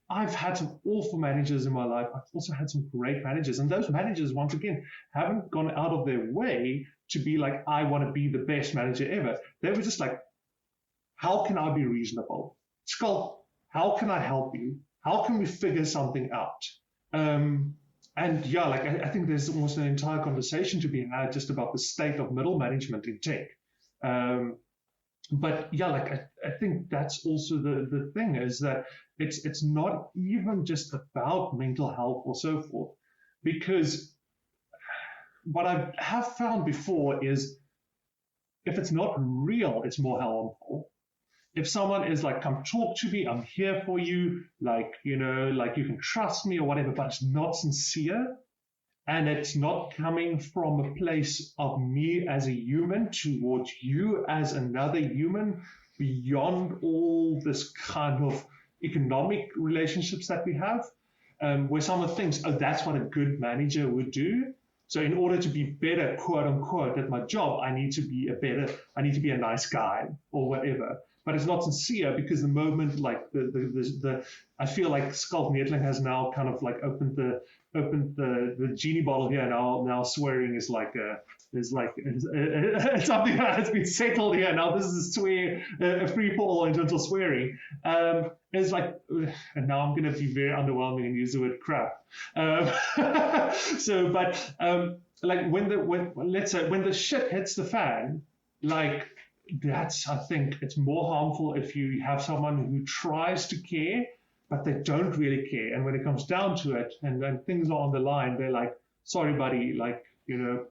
I've had some awful managers in my life. I've also had some great managers. And those managers, once again, haven't gone out of their way to be like, I want to be the best manager ever. They were just like, how can I be reasonable? Schalk, how can I help you? How can we figure something out? And yeah, like I think there's almost an entire conversation to be had just about the state of middle management in tech. But yeah, like I think that's also the thing is that it's not even just about mental health or so forth, because what I have found before is if it's not real, it's more harmful. If someone is like, come talk to me, I'm here for you, like, you know, like you can trust me or whatever, but it's not sincere and it's not coming from a place of me as a human towards you as another human, beyond all this kind of economic relationships that we have, where someone thinks, oh, that's what a good manager would do. So in order to be better, quote unquote, at my job, I need to be a nice guy or whatever. But it's not sincere, because the moment like I feel like Schalk Neethling has now kind of like opened the genie bottle here. Now swearing is like something that has been settled here. Now this is a free for all in terms of swearing. It's like, and now I'm going to be very underwhelming and use the word crap. Like when the shit hits the fan, like, I think it's more harmful if you have someone who tries to care, but they don't really care. And when it comes down to it, and when things are on the line, they're like, sorry, buddy, like, you know,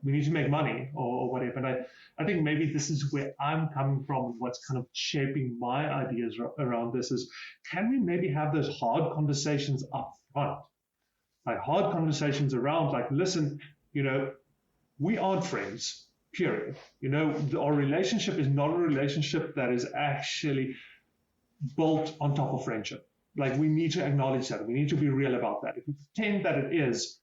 we need to make money or whatever. And I think maybe this is where I'm coming from, what's kind of shaping my ideas around this is, can we maybe have those hard conversations up front? Like hard conversations around, like, listen, you know, we aren't friends. Period. You know, our relationship is not a relationship that is actually built on top of friendship. Like, we need to acknowledge that. We need to be real about that. If we pretend that it is,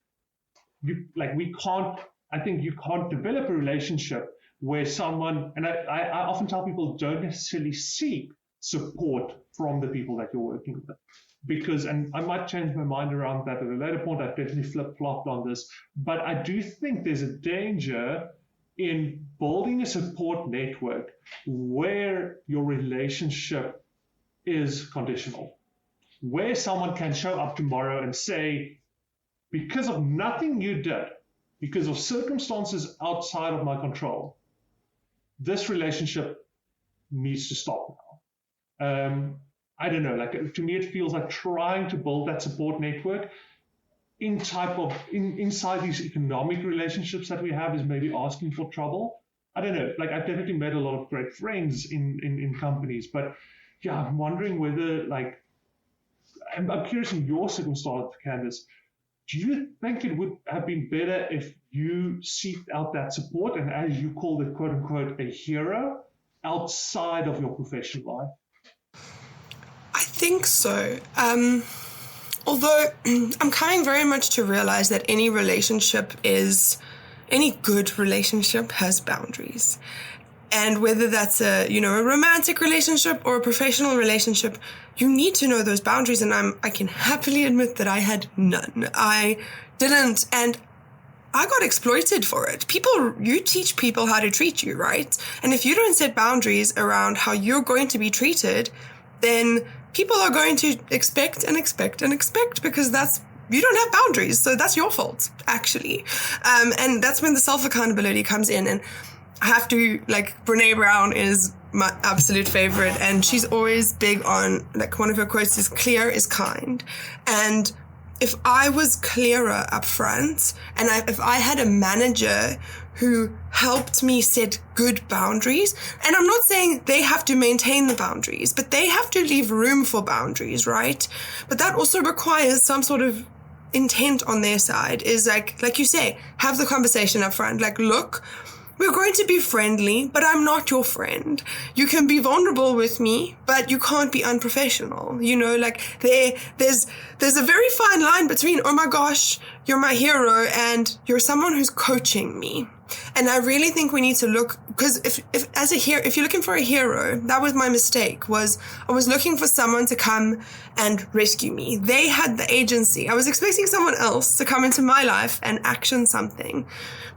I think you can't develop a relationship where someone, and I often tell people, don't necessarily seek support from the people that you're working with. Because, and I might change my mind around that at a later point, I've definitely flip-flopped on this, but I do think there's a danger in building a support network where your relationship is conditional, where someone can show up tomorrow and say, because of nothing you did, because of circumstances outside of my control, this relationship needs to stop now. I don't know, like, to me, it feels like trying to build that support network inside these economic relationships that we have is maybe asking for trouble. I don't know, like, I've definitely made a lot of great friends in companies, but yeah, I'm wondering whether, like, I'm curious in your circumstance, Candice, do you think it would have been better if you seeked out that support and, as you called it, quote unquote, a hero outside of your professional life? I think so. Although I'm coming very much to realize that any good relationship has boundaries. And whether that's a romantic relationship or a professional relationship, you need to know those boundaries. And I can happily admit that I had none. I didn't, and I got exploited for it. You teach people how to treat you, right? And if you don't set boundaries around how you're going to be treated, then people are going to expect and expect and expect, because you don't have boundaries. So that's your fault, actually. And that's when the self-accountability comes in. And I have to, like, Brene Brown is my absolute favorite. And she's always big on, like, one of her quotes is, clear is kind. And if I was clearer up front, and if I had a manager who helped me set good boundaries, and I'm not saying they have to maintain the boundaries, but they have to leave room for boundaries, right? But that also requires some sort of intent on their side, is like you say, have the conversation up front. Like, look, we're going to be friendly, but I'm not your friend. You can be vulnerable with me, but you can't be unprofessional. You know, like, there's a very fine line between, oh my gosh, you're my hero, and you're someone who's coaching me. And I really think we need to look, because if you're looking for a hero, that was my mistake, was I was looking for someone to come and rescue me. They had the agency. I was expecting someone else to come into my life and action something.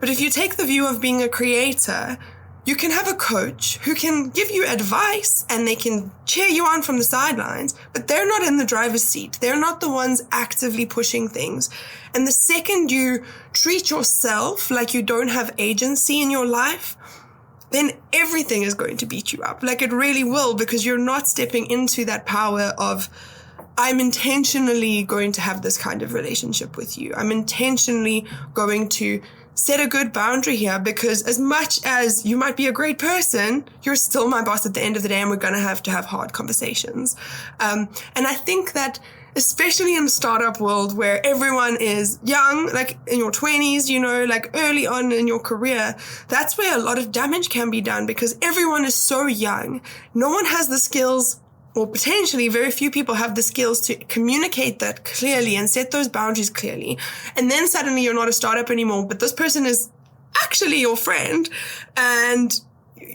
But if you take the view of being a creator, you can have a coach who can give you advice and they can cheer you on from the sidelines, but they're not in the driver's seat. They're not the ones actively pushing things. And the second you treat yourself like you don't have agency in your life, then everything is going to beat you up. Like, it really will, because you're not stepping into that power of, I'm intentionally going to have this kind of relationship with you. I'm intentionally going to set a good boundary here, because as much as you might be a great person, you're still my boss at the end of the day, and we're going to have hard conversations. And I think that especially in the startup world where everyone is young, like in your 20s, you know, like early on in your career, that's where a lot of damage can be done, because everyone is so young. No one has the skills, or potentially very few people have the skills to communicate that clearly and set those boundaries clearly. And then suddenly you're not a startup anymore, but this person is actually your friend. And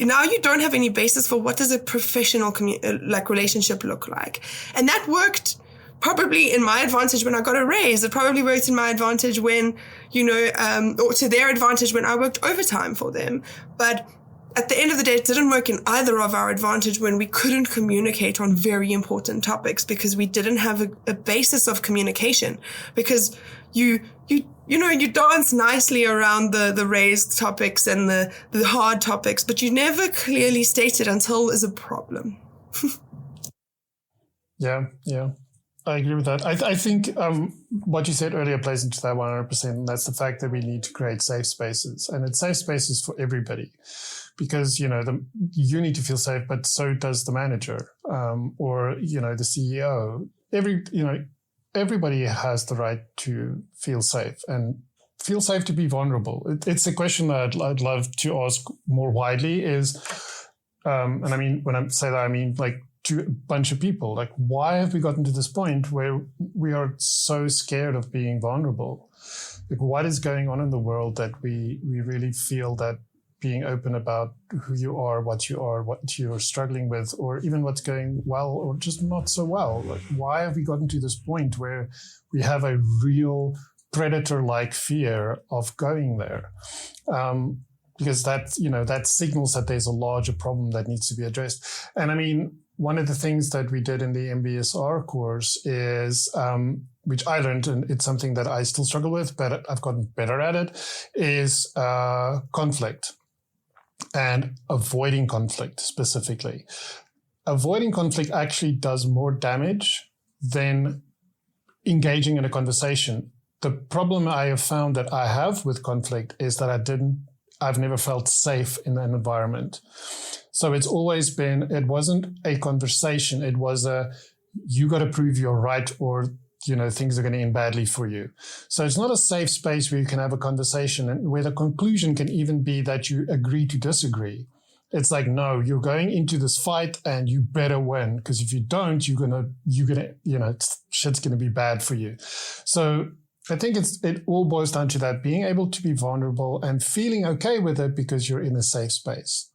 now you don't have any basis for what does a professional relationship look like. And that worked probably in my advantage when I got a raise. It probably worked in my advantage when, you know, or to their advantage when I worked overtime for them. But at the end of the day, it didn't work in either of our advantage when we couldn't communicate on very important topics, because we didn't have a basis of communication. Because you dance nicely around the raised topics and the hard topics, but you never clearly state it until there's a problem. Yeah. I agree with that. I think what you said earlier plays into that 100%. And that's the fact that we need to create safe spaces, and it's safe spaces for everybody, because, you know, you need to feel safe, but so does the manager, or, you know, the CEO. Everybody has the right to feel safe and feel safe to be vulnerable. It's a question that I'd love to ask more widely is, and I mean, when I say that, I mean like, to a bunch of people, like, why have we gotten to this point where we are so scared of being vulnerable? Like, what is going on in the world that we really feel that being open about who you are, what you're struggling with, or even what's going well or just not so well? Like, why have we gotten to this point where we have a real predator-like fear of going there? Because that signals that there's a larger problem that needs to be addressed. And I mean, one of the things that we did in the MBSR course is, which I learned, and it's something that I still struggle with, but I've gotten better at it, is conflict and avoiding conflict specifically. Avoiding conflict actually does more damage than engaging in a conversation. The problem I have found that I have with conflict is that I've never felt safe in an environment. So it's always been, it wasn't a conversation. It was you got to prove you're right, or, you know, things are going to end badly for you. So it's not a safe space where you can have a conversation and where the conclusion can even be that you agree to disagree. It's like, no, you're going into this fight and you better win, because if you don't, you're gonna, you know, shit's going to be bad for you. So I think it all boils down to that, being able to be vulnerable and feeling okay with it because you're in a safe space.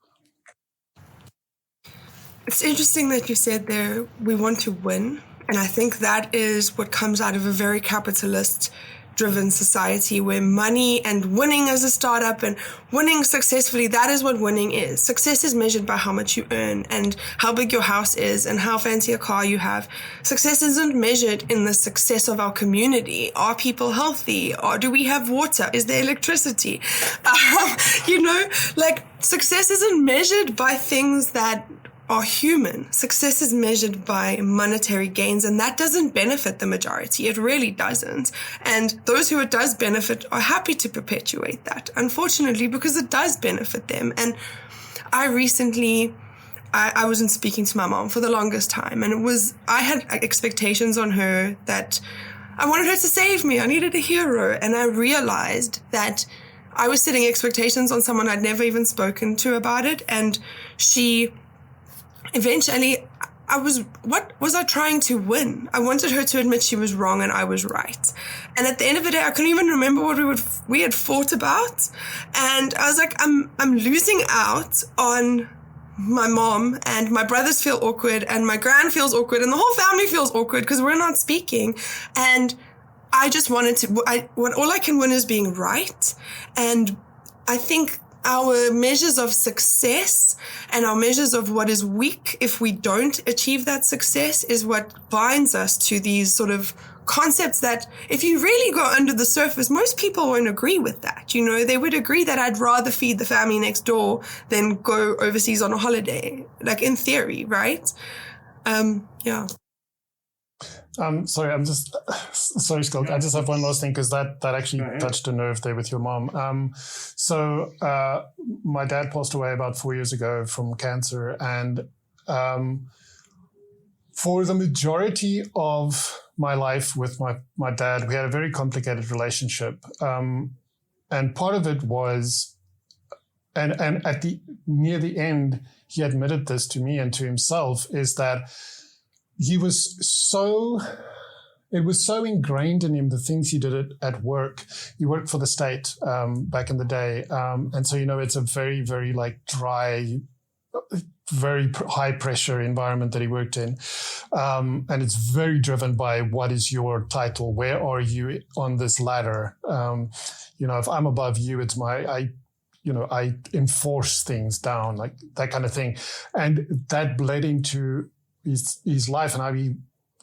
It's interesting that you said there, we want to win. And I think that is what comes out of a very capitalist-driven society, where money and winning as a startup and winning successfully, that is what winning is. Success is measured by how much you earn and how big your house is and how fancy a car you have. Success isn't measured in the success of our community. Are people healthy? Or do we have water? Is there electricity? Success isn't measured by things that are human. Success is measured by monetary gains, and that doesn't benefit the majority. It really doesn't. And those who it does benefit are happy to perpetuate that, unfortunately, because it does benefit them. And I recently, I wasn't speaking to my mom for the longest time, and I had expectations on her that I wanted her to save me. I needed a hero. And I realized that I was setting expectations on someone I'd never even spoken to about it. And eventually, what was I trying to win? I wanted her to admit she was wrong and I was right. And at the end of the day, I couldn't even remember what we had fought about. And I was like, I'm losing out on my mom, and my brothers feel awkward, and my gran feels awkward, and the whole family feels awkward because we're not speaking. And I just wanted to, all I can win is being right. And I think our measures of success and our measures of what is weak if we don't achieve that success is what binds us to these sort of concepts that, if you really go under the surface, most people won't agree with that. You know, they would agree that I'd rather feed the family next door than go overseas on a holiday, like in theory, right? Yeah. Sorry, sorry, Schalk. I just have one last thing because that actually touched a nerve there with your mom. So my dad passed away about 4 years ago from cancer, and for the majority of my life with my dad, we had a very complicated relationship, and part of it was, and at near the end, he admitted this to me and to himself, is that it was so ingrained in him, the things he did at work. He worked for the state back in the day. And so, it's a very, very dry, very high pressure environment that he worked in. And it's very driven by what is your title? Where are you on this ladder? If I'm above you, it's I enforce things down, like that kind of thing. And that bled into his life and how he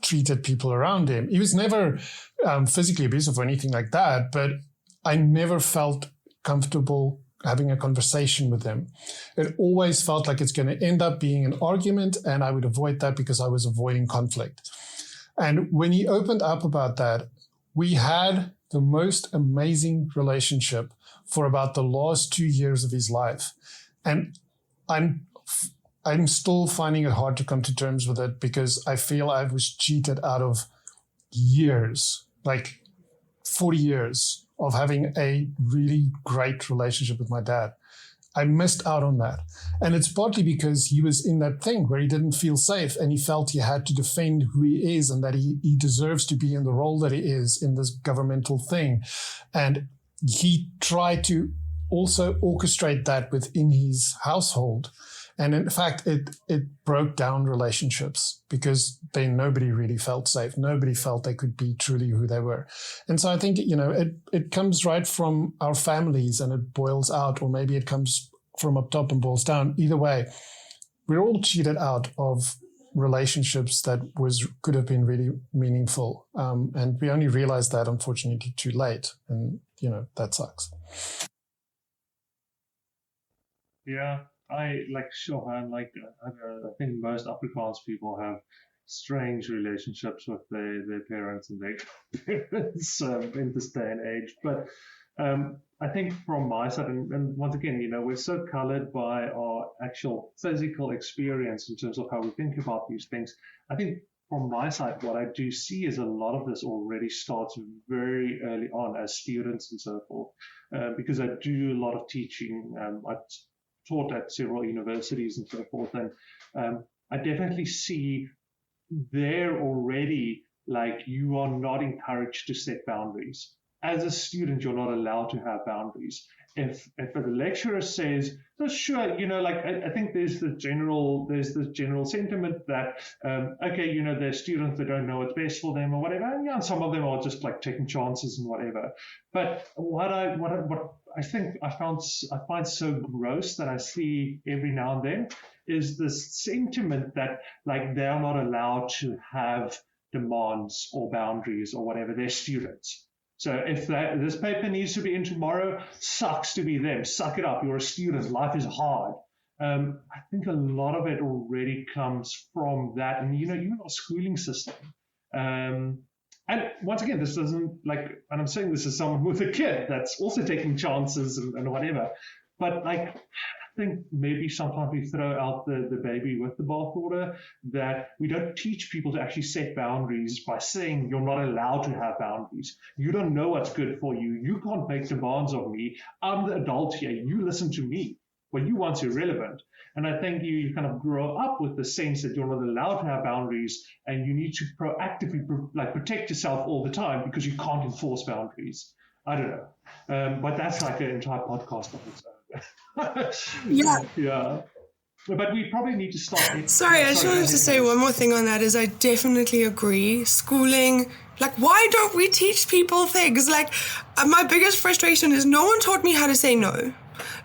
treated people around him. He was never physically abusive or anything like that, but I never felt comfortable having a conversation with him. It always felt like it's going to end up being an argument, and I would avoid that because I was avoiding conflict. And when he opened up about that, we had the most amazing relationship for about the last 2 years of his life. And I'm still finding it hard to come to terms with it because I feel I was cheated out of years, like 40 years of having a really great relationship with my dad. I missed out on that. And it's partly because he was in that thing where he didn't feel safe and he felt he had to defend who he is and that he deserves to be in the role that he is in this governmental thing. And he tried to also orchestrate that within his household. And in fact, it broke down relationships because nobody really felt safe. Nobody felt they could be truly who they were. And so I think, it comes right from our families and it boils out, or maybe it comes from up top and boils down. Either way, we're all cheated out of relationships that could have been really meaningful. And we only realized that, unfortunately, too late. And, that sucks. Yeah. I think most Afrikaans people have strange relationships with their parents and their parents in this day and age. But I think from my side, and once again, we're so colored by our actual physical experience in terms of how we think about these things. I think from my side, what I do see is a lot of this already starts very early on as students and so forth, because I do a lot of teaching. I taught at several universities and so forth, and I definitely see there already, you are not encouraged to set boundaries. As a student, you're not allowed to have boundaries. If the lecturer says, so sure, I think there's this general sentiment that, there's students that don't know what's best for them or whatever. And yeah, some of them are just taking chances and whatever. But what I think I find so gross that I see every now and then is this sentiment that they are not allowed to have demands or boundaries or whatever. They're students. So if this paper needs to be in tomorrow, sucks to be them. Suck it up. You're a student. Life is hard. I think a lot of it already comes from that. And, even our schooling system. And once again, this doesn't and I'm saying this as someone with a kid that's also taking chances and whatever. But I think maybe sometimes we throw out the baby with the bathwater, that we don't teach people to actually set boundaries by saying you're not allowed to have boundaries. You don't know what's good for you. You can't make demands of me. I'm the adult here. You listen to me. What you want's irrelevant. And I think you kind of grow up with the sense that you're not allowed to have boundaries and you need to proactively protect yourself all the time because you can't enforce boundaries. I don't know. But that's an entire podcast of its own. Yeah. But we probably need to start. Sorry, I just wanted to say one more thing on that is I definitely agree. Schooling, why don't we teach people things? My biggest frustration is no one taught me how to say no.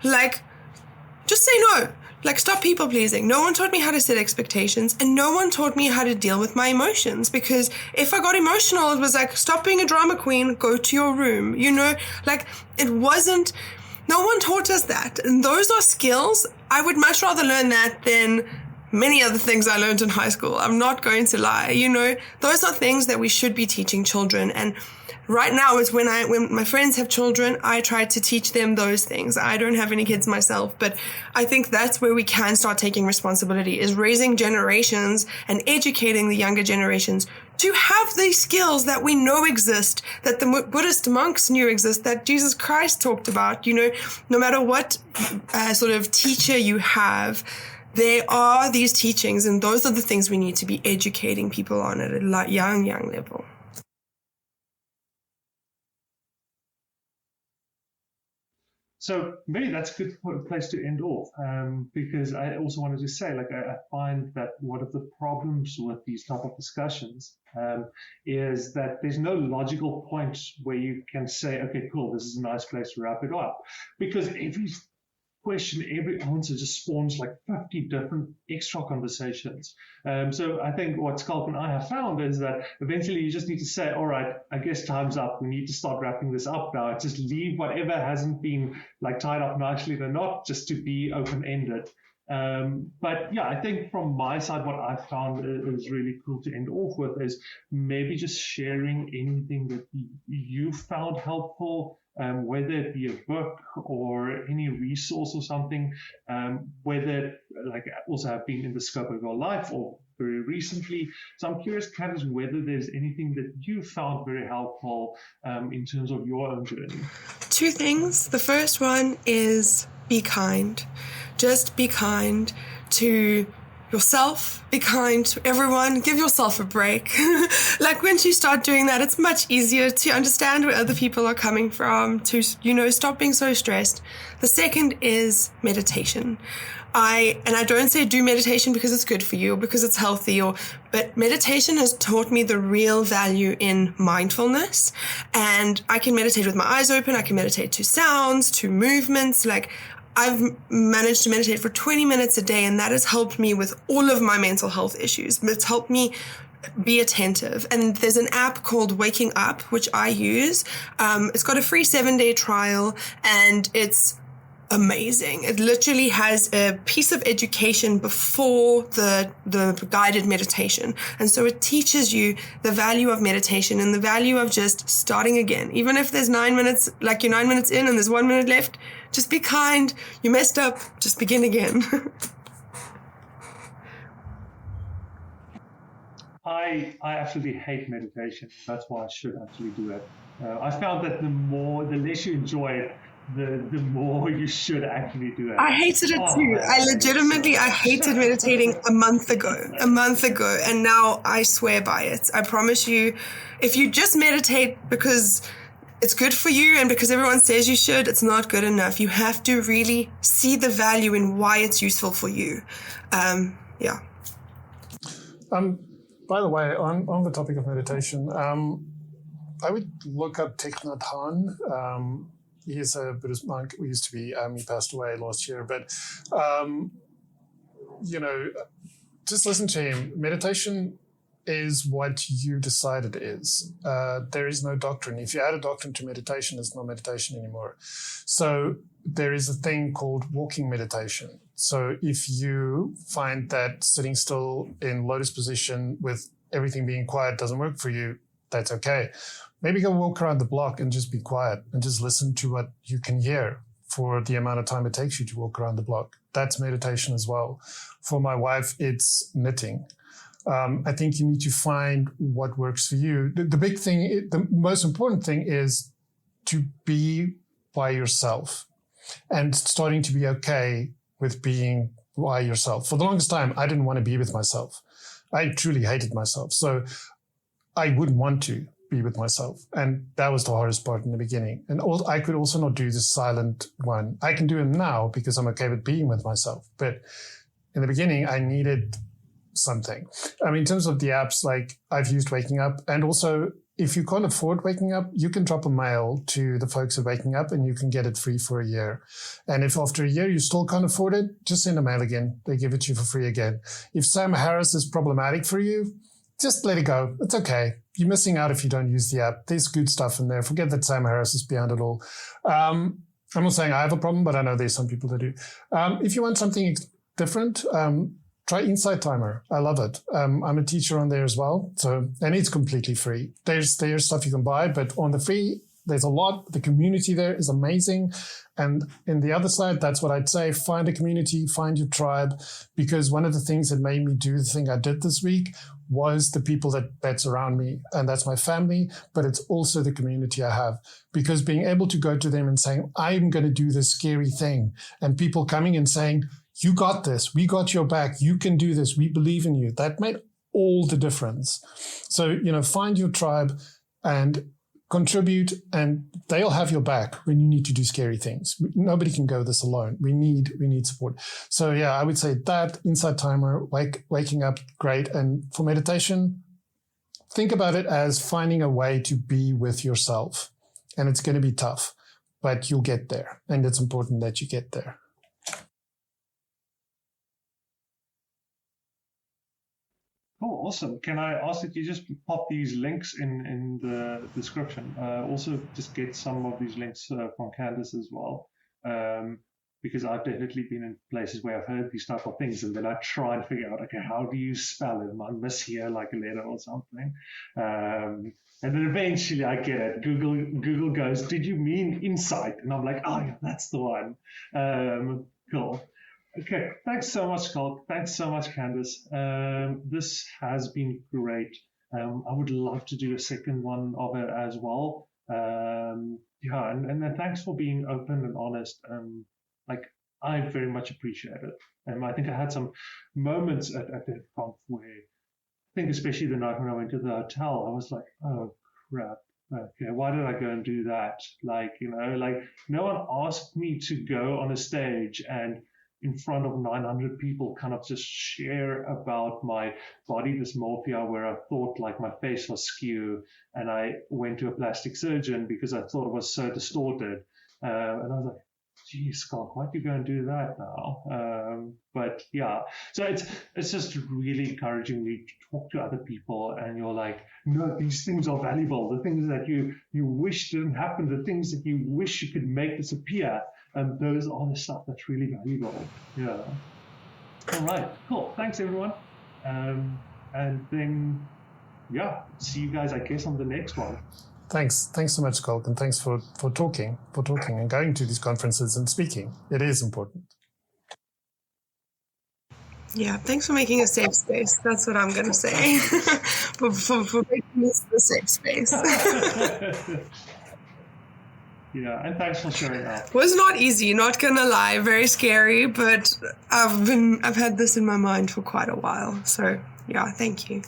Just say no. Stop people pleasing. No one taught me how to set expectations, and no one taught me how to deal with my emotions, because if I got emotional, it was stop being a drama queen, go to your room. It wasn't. No one taught us that. And those are skills. I would much rather learn that than many other things I learned in high school. I'm not going to lie. Those are things that we should be teaching children. And right now is when my friends have children, I try to teach them those things. I don't have any kids myself, but I think that's where we can start taking responsibility, is raising generations and educating the younger generations to have these skills that we know exist, that the Buddhist monks knew exist, that Jesus Christ talked about. No matter what sort of teacher you have, there are these teachings, and those are the things we need to be educating people on at a young level. So maybe that's a good place to end off, because I also wanted to say, I find that one of the problems with these type of discussions is that there's no logical point where you can say, okay, cool, this is a nice place to wrap it up, because every question, every answer just spawns 50 different extra conversations. So I think what Schalk and I have found is that eventually you just need to say, all right, I guess time's up. We need to start wrapping this up now. Just leave whatever hasn't been tied up nicely in a knot just to be open-ended. But yeah, I think from my side, what I've found is really cool to end off with is maybe just sharing anything that you found helpful, whether it be a book or any resource or something, whether also have been in the scope of your life or very recently. So I'm curious, Candice, whether there's anything that you found very helpful in terms of your own journey. Two things. The first one is be kind. Just be kind to yourself, be kind to everyone, give yourself a break. Once you start doing that, it's much easier to understand where other people are coming from, to, stop being so stressed. The second is meditation. I don't say do meditation because it's good for you or because it's healthy, but meditation has taught me the real value in mindfulness. And I can meditate with my eyes open. I can meditate to sounds, to movements. I've managed to meditate for 20 minutes a day, and that has helped me with all of my mental health issues. It's helped me be attentive. And there's an app called Waking Up, which I use. It's got a free 7-day trial, and it's amazing. It literally has a piece of education before the guided meditation. And so it teaches you the value of meditation and the value of just starting again. Even if there's 9 minutes, you're 9 minutes in and there's 1 minute left, just be kind. You messed up, just begin again. I absolutely hate meditation. That's why I should actually do it. I found that the less you enjoy it, the more you should actually do it. I hated it too. I hated meditating a month ago, and now I swear by it. I promise you, if you just meditate because it's good for you and because everyone says you should, it's not good enough. You have to really see the value in why it's useful for you. Yeah. By the way, on the topic of meditation, I would look up Thich Nhat Hanh. He's a Buddhist monk. He used to be, he passed away last year. But, just listen to him. Meditation is what you decide it is. There is no doctrine. If you add a doctrine to meditation, it's not meditation anymore. So there is a thing called walking meditation. So if you find that sitting still in lotus position with everything being quiet doesn't work for you, that's okay. Maybe go walk around the block and just be quiet and just listen to what you can hear for the amount of time it takes you to walk around the block. That's meditation as well. For my wife, it's knitting. I think you need to find what works for you. The big thing, the most important thing is to be by yourself and starting to be okay with being by yourself. For the longest time, I didn't want to be with myself. I truly hated myself. So I wouldn't want to be with myself. And that was the hardest part in the beginning. And I could also not do the silent one. I can do it now because I'm okay with being with myself. But in the beginning, I needed something. In terms of the apps, I've used Waking Up. And also, if you can't afford Waking Up, you can drop a mail to the folks at Waking Up and you can get it free for a year. And if after a year you still can't afford it, just send a mail again. They give it to you for free again. If Sam Harris is problematic for you, just let it go. It's okay. You're missing out if you don't use the app. There's good stuff in there. Forget that Sam Harris is behind it all. I'm not saying I have a problem, but I know there's some people that do. If you want something different, try Insight Timer. I love it. I'm a teacher on there as well. And it's completely free. There's stuff you can buy, but on the free, there's a lot. The community there is amazing. And in the other side, that's what I'd say. Find a community, find your tribe, because one of the things that made me do the thing I did this week was the people that's around me. And that's my family, but it's also the community I have. Because being able to go to them and saying, I'm going to do this scary thing, and people coming and saying, you got this, we got your back, you can do this, we believe in you. That made all the difference. So, find your tribe and contribute, and they'll have your back when you need to do scary things. Nobody can go this alone. We need support. So yeah, I would say that Insight Timer, waking up, great. And for meditation, think about it as finding a way to be with yourself. And it's going to be tough, but you'll get there. And it's important that you get there. Cool, awesome. Can I ask that you just pop these links in the description? Also, just get some of these links from Candice as well, because I've definitely been in places where I've heard these type of things, and then I try and figure out, okay, how do you spell it? I miss here like a letter or something, and then eventually I get it. Google goes, "Did you mean insight?" And I'm like, "Oh yeah, that's the one." Cool. Okay, thanks so much, Schalk. Thanks so much, Candice. This has been great. I would love to do a second one of it as well. And then thanks for being open and honest. I very much appreciate it. I think I had some moments at the conf where, I think especially the night when I went to the hotel, I was like, oh crap. Okay, why did I go and do that? No one asked me to go on a stage and in front of 900 people kind of just share about my body dysmorphia, where I thought like my face was skew, and I went to a plastic surgeon because I thought it was so distorted. And I was like, geez, Schalk, why'd you go and do that now? But yeah, so it's just really encouraging me to talk to other people, and you're like, no, these things are valuable. The things that you wish didn't happen, the things that you wish you could make disappear, and those are the stuff that's really valuable. Yeah. All right, cool. Thanks, everyone. And then, yeah, see you guys, I guess, on the next one. Thanks so much, Schalk, and thanks for talking and going to these conferences and speaking. It is important. Yeah, thanks for making a safe space. That's what I'm going to say. for making this a safe space. Yeah, and thanks for sharing that. Was not easy, not gonna lie, very scary, but I've had this in my mind for quite a while. So yeah, thank you.